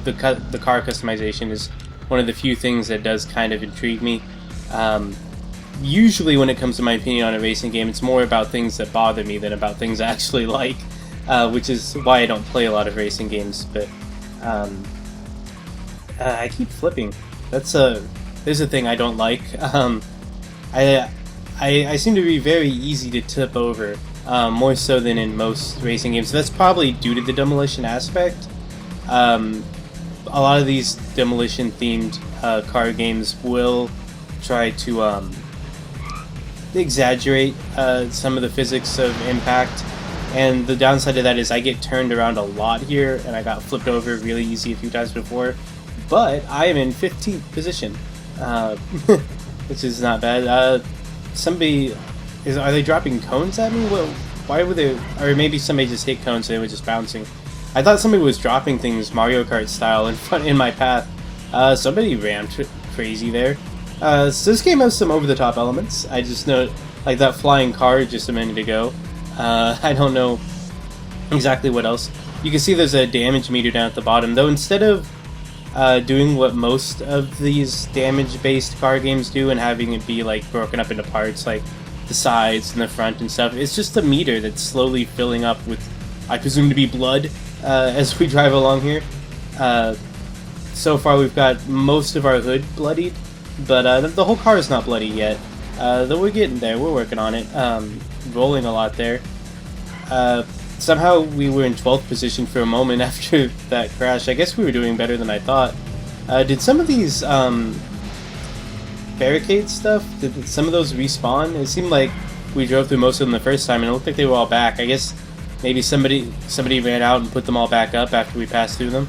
the car customization is one of the few things that does kind of intrigue me. Usually when it comes to my opinion on a racing game, it's more about things that bother me than about things I actually like, which is why I don't play a lot of racing games. But I keep flipping. There's a thing I don't like. I seem to be very easy to tip over, more so than in most racing games. That's probably due to the demolition aspect. A lot of these demolition-themed car games will try to exaggerate some of the physics of impact, and the downside of that is I get turned around a lot here, and I got flipped over really easy a few times before. But I am in 15th position, which is not bad. Are they dropping cones at me? Well, why would they? Or maybe somebody just hit cones and they were just bouncing. I thought somebody was dropping things Mario Kart style in my path. Somebody ran crazy there. So this game has some over-the-top elements. I just know, like that flying car just a minute ago. I don't know exactly what else. You can see there's a damage meter down at the bottom, though instead of doing what most of these damage-based car games do and having it be like broken up into parts, like the sides and the front and stuff, it's just a meter that's slowly filling up with, I presume to be blood, as we drive along here. So far we've got most of our hood bloodied, but the whole car is not bloody yet. Though we're getting there, we're working on it. Rolling a lot there. Somehow we were in 12th position for a moment after that crash. I guess we were doing better than I thought. Did some of these barricade stuff, did some of those respawn? It seemed like we drove through most of them the first time and it looked like they were all back. I guess maybe somebody ran out and put them all back up after we passed through them.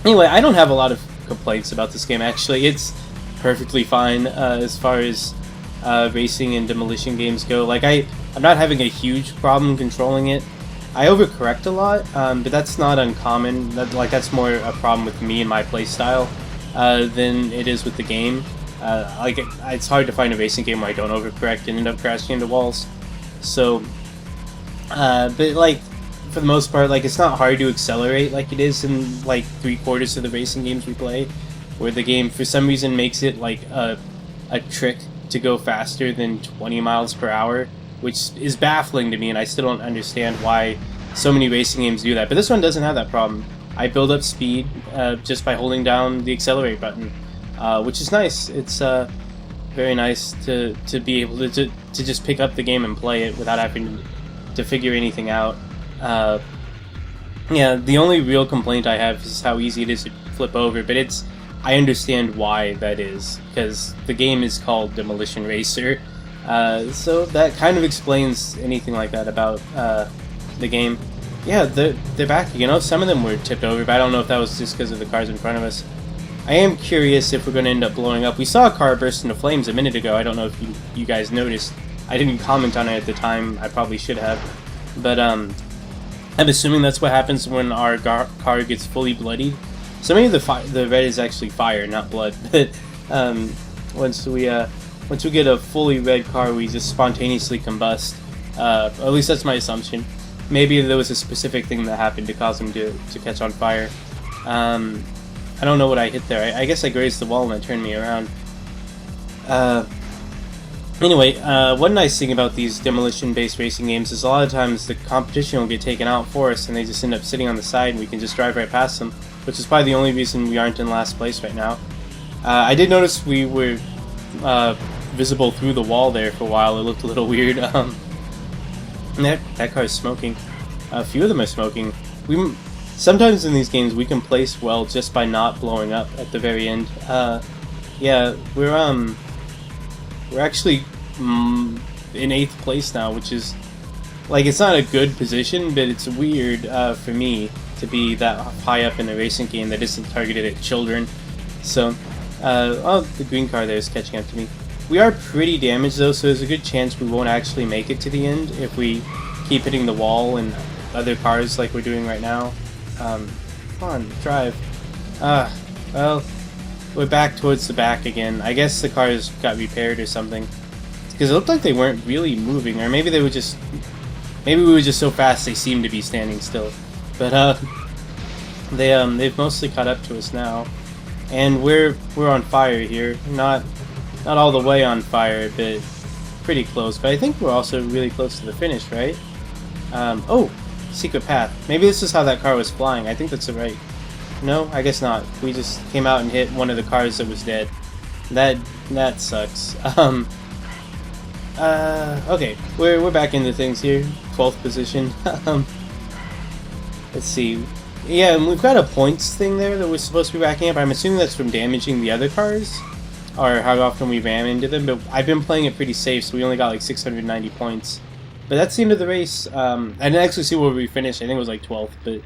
Anyway, I don't have a lot of complaints about this game actually. It's perfectly fine as far as racing and demolition games go. Like I'm not having a huge problem controlling it. I overcorrect a lot, but that's not uncommon. That's more a problem with me and my playstyle than it is with the game. It's hard to find a racing game where I don't overcorrect and end up crashing into walls. So, but like for the most part, like it's not hard to accelerate like it is in like 3/4 of the racing games we play, where the game for some reason makes it like a trick to go faster than 20 miles per hour, which is baffling to me, and I still don't understand why so many racing games do that. But this one doesn't have that problem. I build up speed just by holding down the accelerate button, which is nice. It's very nice to be able to just pick up the game and play it without having to figure anything out. Yeah, the only real complaint I have is how easy it is to flip over, but I understand why that is, because the game is called Demolition Racer, so that kind of explains anything like that about the game. Yeah, they're back. You know, some of them were tipped over, but I don't know if that was just because of the cars in front of us. I am curious if we're going to end up blowing up. We saw a car burst into flames a minute ago. I don't know if you guys noticed. I didn't comment on it at the time. I probably should have. But I'm assuming that's what happens when our car gets fully bloodied. So maybe the red is actually fire, not blood. But once we get a fully red car, we just spontaneously combust. At least that's my assumption. Maybe there was a specific thing that happened to cause them to catch on fire. I don't know what I hit there. I guess I grazed the wall and it turned me around. Anyway, one nice thing about these demolition-based racing games is a lot of times the competition will get taken out for us and they just end up sitting on the side and we can just drive right past them, which is probably the only reason we aren't in last place right now. I did notice we were visible through the wall there for a while. It looked a little weird. That car is smoking. A few of them are smoking. Sometimes in these games we can place well just by not blowing up at the very end. Yeah, we're actually in 8th place now, which is, like, it's not a good position, but it's weird for me to be that high up in a racing game that isn't targeted at children. So, oh, the green car there is catching up to me. We are pretty damaged though, so there's a good chance we won't actually make it to the end if we keep hitting the wall and other cars like we're doing right now. Come on, drive. Well, we're back towards the back again. I guess the cars got repaired or something. Because it looked like they weren't really moving, or maybe they were just... Maybe we were just so fast they seemed to be standing still. But, they've mostly caught up to us now. And we're on fire here. Not all the way on fire, but pretty close. But I think we're also really close to the finish, right? Oh! Secret path. Maybe this is how that car was flying. I think that's the right... No, I guess not. We just came out and hit one of the cars that was dead. That sucks. Okay, we're back into things here. 12th position. Let's see. Yeah, and we've got a points thing there that we're supposed to be racking up. I'm assuming that's from damaging the other cars, or how often we ran into them. But I've been playing it pretty safe, so we only got like 690 points. But that's the end of the race. I didn't actually see where we finished. I think it was like 12th. But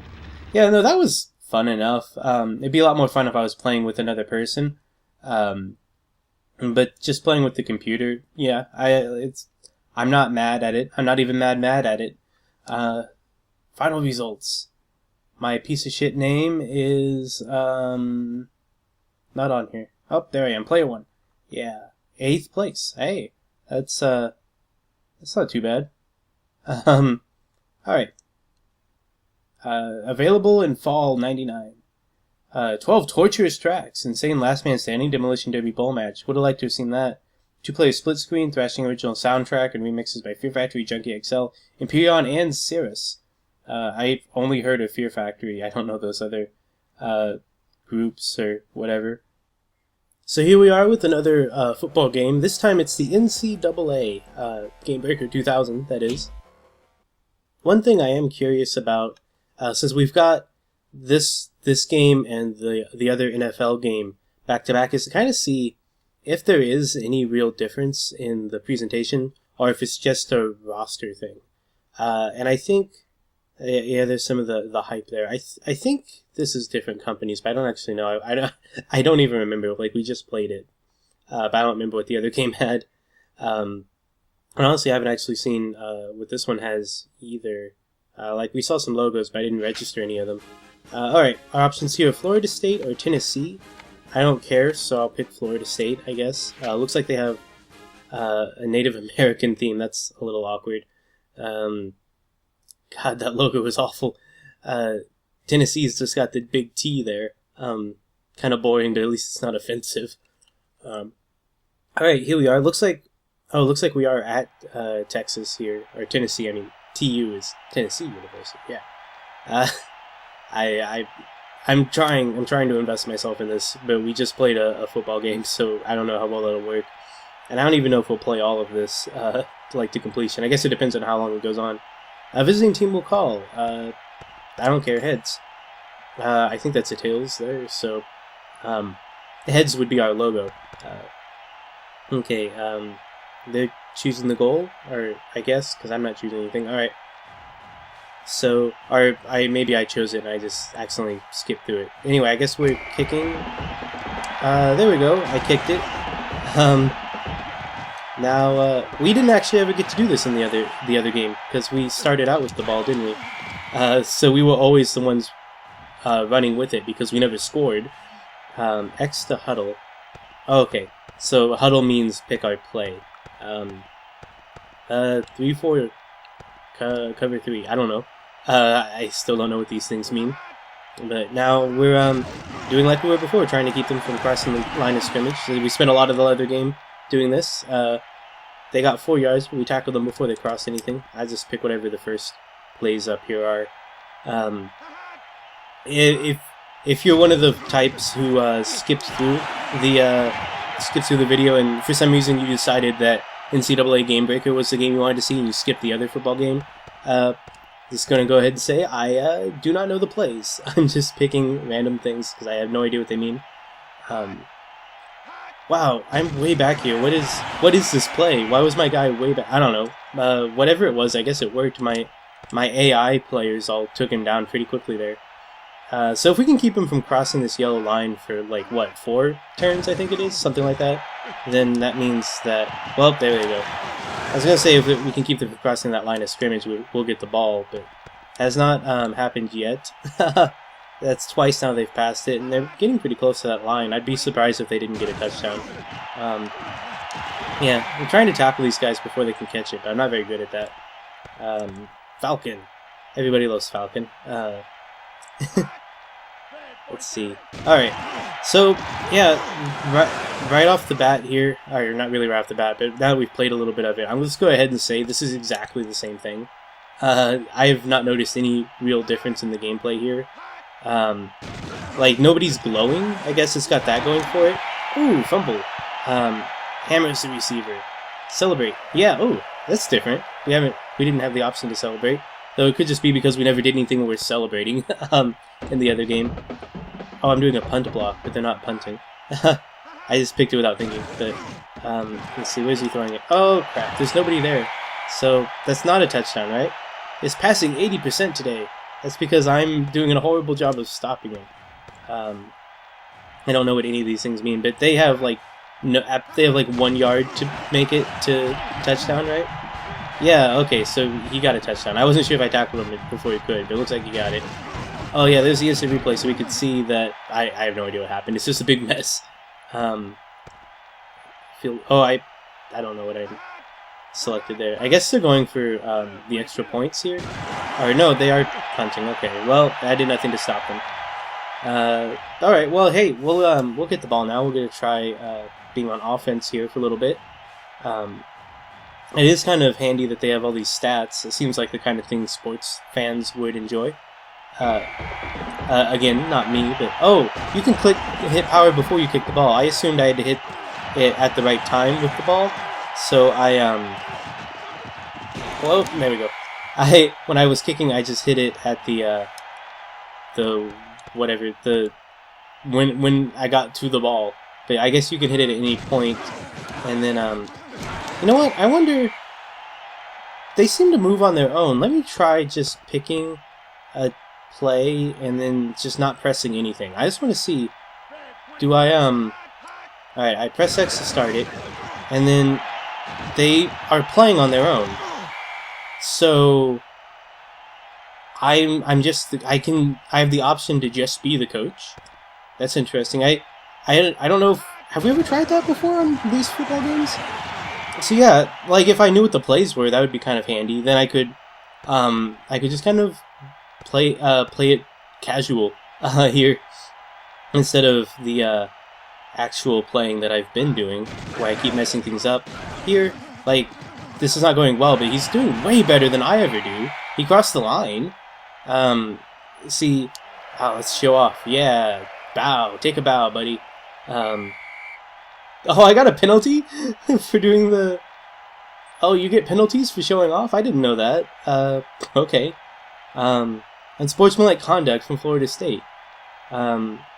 yeah, no, that was fun enough. It'd be a lot more fun if I was playing with another person. But just playing with the computer, yeah, I'm not mad at it. I'm not even mad at it. Final results. My piece of shit name is not on here. Oh, there I am. Player 1. Yeah, 8th place. Hey, that's not too bad. All right. Available in fall '99. 12 torturous tracks, insane last man standing, demolition derby bowl match. Would have liked to have seen that. 2-player split screen, thrashing original soundtrack and remixes by Fear Factory, Junkie XL, Imperion, and Cirrus. I've only heard of Fear Factory. I don't know those other groups or whatever. So here we are with another football game. This time it's the NCAA GameBreaker 2000, that is. One thing I am curious about, since we've got this game and the other NFL game back to back, is to kind of see if there is any real difference in the presentation or if it's just a roster thing. And I think, yeah, there's some of the hype there. I think this is different companies, but I don't actually know. I don't even remember. Like, we just played it, but I don't remember what the other game had. And honestly, I haven't actually seen what this one has either. Like, we saw some logos, but I didn't register any of them. Alright, our options here are Florida State or Tennessee. I don't care, so I'll pick Florida State, I guess. Looks like they have a Native American theme. That's a little awkward. God, that logo is awful. Tennessee's just got the big T there. Kind of boring, but at least it's not offensive. Alright, here we are. Looks like we are at Texas here, or Tennessee. I mean, TU is Tennessee University. Yeah. I'm trying to invest myself in this, but we just played a football game, so I don't know how well that'll work. And I don't even know if we'll play all of this to completion. I guess it depends on how long it goes on. A visiting team will call. I don't care, heads. I think that's a tails there, so heads would be our logo. Okay, they're choosing the goal, or I guess, because I'm not choosing anything. Alright. So, or maybe I chose it and I just accidentally skipped through it. Anyway, I guess we're kicking. There we go. I kicked it. Now, we didn't actually ever get to do this in the other game, because we started out with the ball, didn't we? So we were always the ones running with it, because we never scored. X to huddle. Okay, so huddle means pick our play. 3-4, cover 3. I don't know. I still don't know what these things mean. But now we're doing like we were before, trying to keep them from crossing the line of scrimmage. So we spent a lot of the other game doing this. They got 4 yards, but we tackled them before they crossed anything. I just pick whatever the first plays up here are. If you're one of the types who skips through the video, and for some reason you decided that NCAA GameBreaker was the game you wanted to see, and you skipped the other football game, just gonna go ahead and say I do not know the plays. I'm just picking random things because I have no idea what they mean. Wow, I'm way back here. What is this play? Why was my guy way back? I don't know. Whatever it was, I guess it worked. My AI players all took him down pretty quickly there. So if we can keep him from crossing this yellow line for, like, what, 4 turns, I think it is? Something like that. Then that means that... Well, there we go. I was going to say if we can keep them from crossing that line of scrimmage, we'll get the ball, but has not happened yet. That's twice now they've passed it, and they're getting pretty close to that line. I'd be surprised if they didn't get a touchdown. Yeah, I'm trying to tackle these guys before they can catch it, but I'm not very good at that. Falcon. Everybody loves Falcon. Let's see. Alright, so, yeah, right off the bat here, or not really right off the bat, but now that we've played a little bit of it, I'm going to just go ahead and say this is exactly the same thing. I have not noticed any real difference in the gameplay here. Like, nobody's glowing. I guess it's got that going for it. Ooh, fumble. Hammers the receiver. Celebrate. Yeah, ooh, that's different. We didn't have the option to celebrate. Though it could just be because we never did anything where we're celebrating, in the other game. Oh, I'm doing a punt block, but they're not punting. I just picked it without thinking, but, let's see, where's he throwing it? Oh, crap, there's nobody there. So, that's not a touchdown, right? It's passing 80% today. That's because I'm doing a horrible job of stopping him. I don't know what any of these things mean, but they have like 1 yard to make it to touchdown, right? Yeah, okay, so he got a touchdown. I wasn't sure if I tackled him before he could, but it looks like he got it. Oh yeah, there's the instant replay, so we could see that I have no idea what happened. It's just a big mess. I don't know what I selected there. I guess they're going for the extra points here. Or no, they are punting. Okay, well, I did nothing to stop them. All right, well, hey, we'll get the ball now. We're gonna try being on offense here for a little bit. It is kind of handy that they have all these stats. It seems like the kind of thing sports fans would enjoy. Again, not me, but oh, you can hit power before you kick the ball. I assumed I had to hit it at the right time with the ball, so well, there we go. When I was kicking, I just hit it at when I got to the ball. But I guess you can hit it at any point, and then you know what? I wonder. They seem to move on their own. Let me try just picking a play and then just not pressing anything. I just want to see. Do I Alright, I press X to start it, and then they are playing on their own. So I have the option to just be the coach. That's interesting. I don't know have we ever tried that before on these football games? So yeah, like if I knew what the plays were, that would be kind of handy. Then I could just kind of play it casual here instead of the actual playing that I've been doing, where I keep messing things up. Here, like, this is not going well, but he's doing way better than I ever do. He crossed the line. See, let's show off. Yeah, bow. Take a bow, buddy. Oh, I got a penalty for doing the... Oh, you get penalties for showing off? I didn't know that. Okay. Unsportsmanlike conduct from Florida State.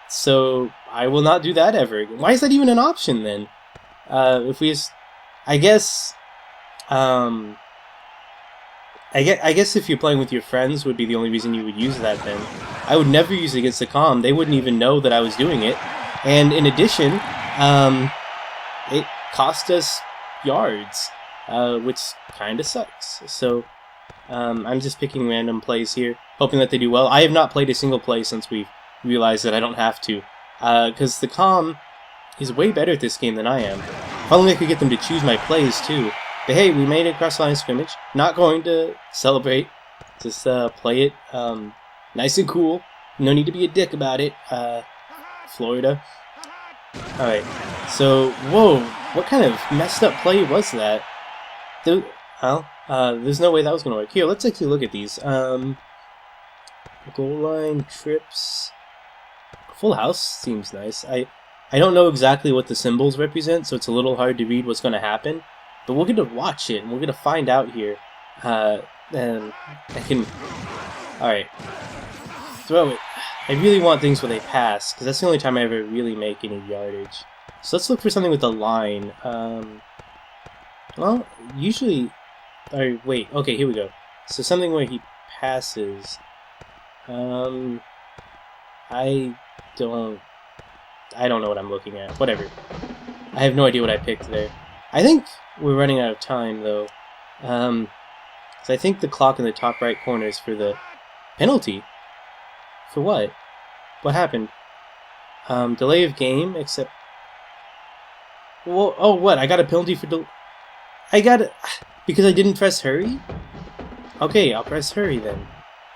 So I will not do that ever again. Why is that even an option then? If we just... I guess if you're playing with your friends would be the only reason you would use that then. I would never use it against the comm. They wouldn't even know that I was doing it. And in addition, it cost us yards, which kind of sucks. So I'm just picking random plays here, hoping that they do well. I have not played a single play since we've realized that I don't have to, because the comm is way better at this game than I am. If only I could get them to choose my plays too. But hey, we made it across the line of scrimmage. Not going to celebrate. Just play it nice and cool. No need to be a dick about it. Florida. Alright, so, whoa. What kind of messed up play was that? There's no way that was going to work. Here, let's actually look at these. Goal line, trips... Full house seems nice. I don't know exactly what the symbols represent, so it's a little hard to read what's going to happen. But we're going to watch it, and we're going to find out here. And I can... Alright. Throw it. I really want things where they pass, because that's the only time I ever really make any yardage. So let's look for something with a line. Well, usually... Alright, wait. Okay, here we go. So something where he passes. I don't know what I'm looking at. Whatever. I have no idea what I picked there. I think we're running out of time, though. So I think the clock in the top right corner is for the penalty. For what? What happened? Delay of game, except... Well, oh, what? I got a penalty for I got it... Because I didn't press hurry? Okay, I'll press hurry then.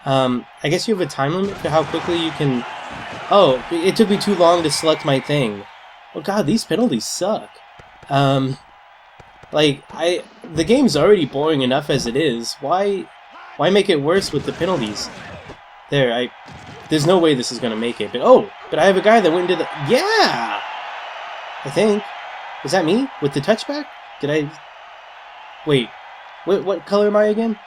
I guess you have a time limit for how quickly you can... Oh, it took me too long to select my thing. Oh god, these penalties suck. The game's already boring enough as it is. Why make it worse with the penalties? There's no way this is gonna make it, but I have a guy that went into the... Yeah! I think. Is that me? With the touchback? Did I... Wait, what color am I again?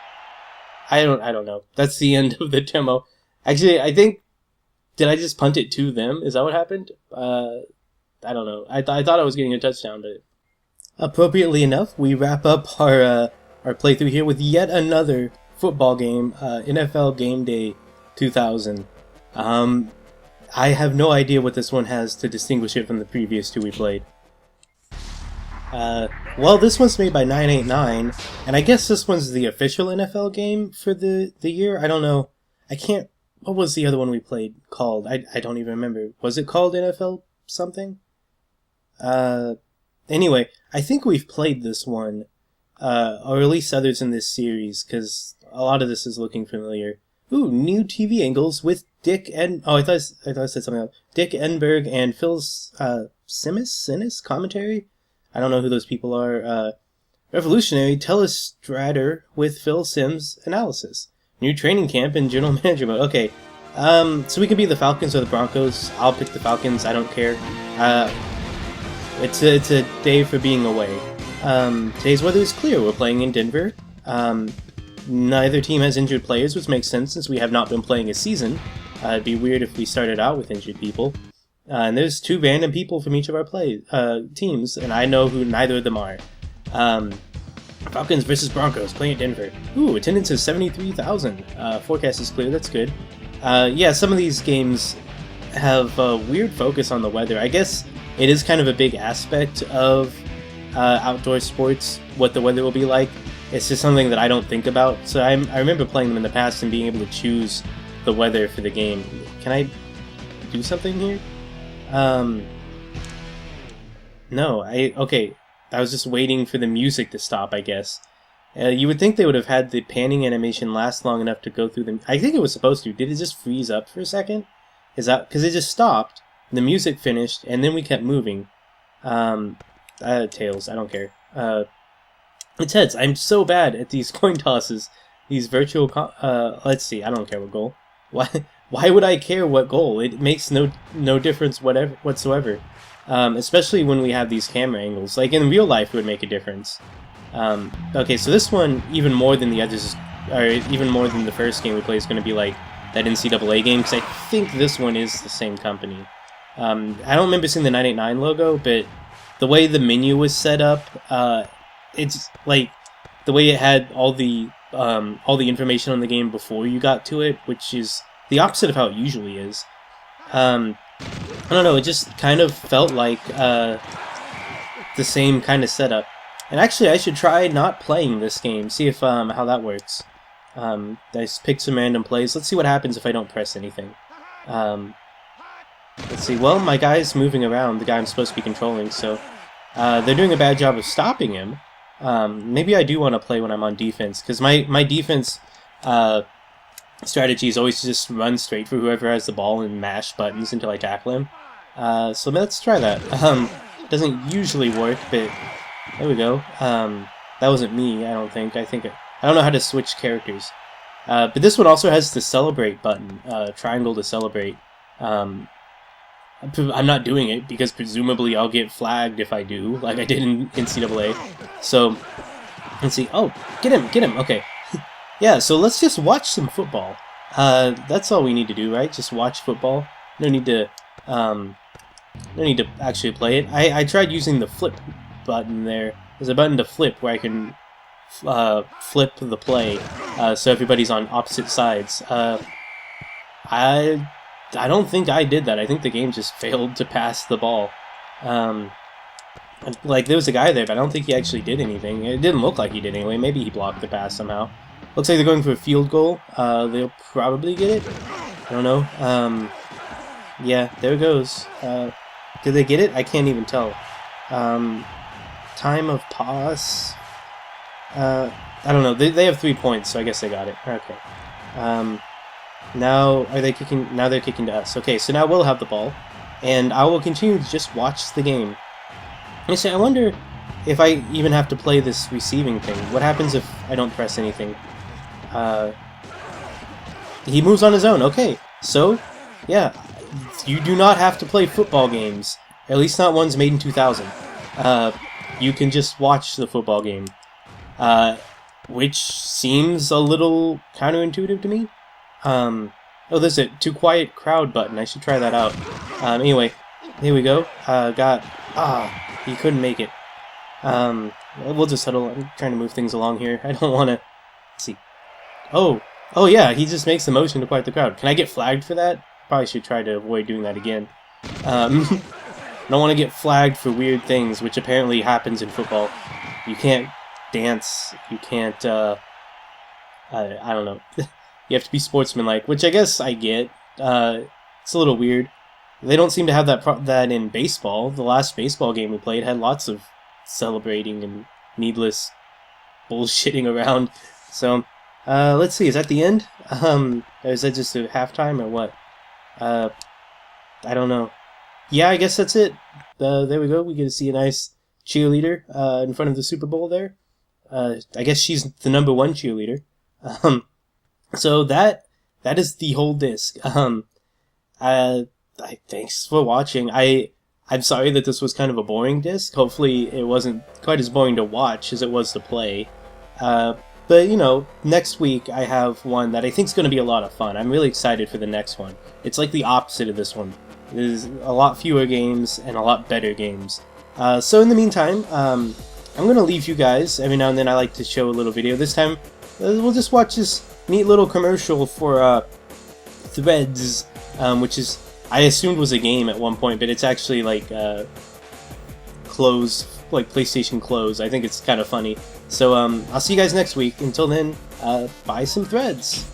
I don't know. That's the end of the demo. Actually, I think... Did I just punt it to them? Is that what happened? I don't know. I thought I was getting a touchdown, but... Appropriately enough, we wrap up our playthrough here with yet another football game, NFL GameDay 2000. I have no idea what this one has to distinguish it from the previous two we played. Well, this one's made by 989, and I guess this one's the official NFL game for the year? I don't know. I can't... What was the other one we played called? I don't even remember. Was it called NFL something? Anyway, I think we've played this one, or at least others in this series, because a lot of this is looking familiar. Ooh, new TV angles with Dick and... Oh, I thought I said something else. Dick Enberg and Phil Sinis commentary? I don't know who those people are. Revolutionary Telestrator with Phil Sims analysis. New training camp and general manager mode. Okay, so we can be the Falcons or the Broncos. I'll pick the Falcons. I don't care. It's a day for being away. Today's weather is clear. We're playing in Denver. Neither team has injured players, which makes sense since we have not been playing a season. It'd be weird if we started out with injured people. And there's two random people from each of our teams, and I know who neither of them are. Falcons versus Broncos, playing at Denver. Ooh, attendance is 73,000. Forecast is clear, that's good. Yeah, some of these games have a weird focus on the weather. I guess it is kind of a big aspect of outdoor sports, what the weather will be like. It's just something that I don't think about. So I remember playing them in the past and being able to choose the weather for the game. Can I do something here? No, okay. I was just waiting for the music to stop, I guess. You would think they would have had the panning animation last long enough to go through them. I think it was supposed to. Did it just freeze up for a second? Is that... Because it just stopped, the music finished, and then we kept moving. Tails, I don't care. It's heads. I'm so bad at these coin tosses. These virtual... let's see, I don't care what goal. Why would I care what goal? It makes no difference whatsoever. Especially when we have these camera angles. Like, in real life, it would make a difference. Okay, so this one, even more than the others, or even more than the first game we played, is going to be like that NCAA game, because I think this one is the same company. I don't remember seeing the 989 logo, but the way the menu was set up, it's like the way it had all the information on the game before you got to it, which is the opposite of how it usually is. I don't know, it just kind of felt like the same kind of setup. And actually, I should try not playing this game, see if how that works. I just picked some random plays. Let's see what happens if I don't press anything. Let's see, well, my guy's moving around, the guy I'm supposed to be controlling, so they're doing a bad job of stopping him. Maybe I do want to play when I'm on defense, because my defense strategy is always to just run straight for whoever has the ball and mash buttons until I tackle him. So let's try that. Doesn't usually work, but there we go. That wasn't me, I don't think. I don't know how to switch characters. But this one also has the celebrate button, triangle to celebrate. I'm not doing it because presumably I'll get flagged if I do, like I did in NCAA. So, let's see. Oh, get him, okay. Yeah, so let's just watch some football. That's all we need to do, right? Just watch football. No need to actually play it. I tried using the flip button there. There's a button to flip where I can flip the play, so everybody's on opposite sides. I don't think I did that. I think the game just failed to pass the ball. Like, there was a guy there, but I don't think he actually did anything. It didn't look like he did anyway. Maybe he blocked the pass somehow. Looks like they're going for a field goal. They'll probably get it. I don't know. Yeah, there it goes. Did they get it? I can't even tell. Time of pause. I don't know. They have 3 points, so I guess they got it. Okay. Now are they kicking? Now they're kicking to us. Okay, so now we'll have the ball, and I will continue to just watch the game. I wonder if I even have to play this receiving thing. What happens if I don't press anything? He moves on his own. Okay, so yeah, you do not have to play football games. At least not ones made in 2000. You can just watch the football game, which seems a little counterintuitive to me. Oh, there's a too quiet crowd button. I should try that out. Anyway, here we go. He couldn't make it. We'll just settle. I'm trying to move things along here. I don't want to see. Oh yeah, he just makes the motion to quiet the crowd. Can I get flagged for that? Probably should try to avoid doing that again. Don't want to get flagged for weird things, which apparently happens in football. You can't dance. You can't. I don't know. You have to be sportsmanlike, which I guess I get. It's a little weird. They don't seem to have that in baseball. The last baseball game we played had lots of celebrating and needless bullshitting around. So, let's see. Is that the end? Is that just a halftime or what? I don't know. Yeah, I guess that's it. There we go. We get to see a nice cheerleader in front of the Super Bowl there. I guess she's the #1 cheerleader. So that is the whole disc. Thanks for watching. I'm sorry that this was kind of a boring disc. Hopefully it wasn't quite as boring to watch as it was to play. But, you know, next week I have one that I think is going to be a lot of fun. I'm really excited for the next one. It's like the opposite of this one. There's a lot fewer games and a lot better games. So in the meantime, I'm going to leave you guys. Every now and then I like to show a little video. This time, we'll just watch this neat little commercial for Threads, which is, I assumed was a game at one point, but it's actually like close, like PlayStation close. I think it's kind of funny. So I'll see you guys next week. Until then, buy some Threads.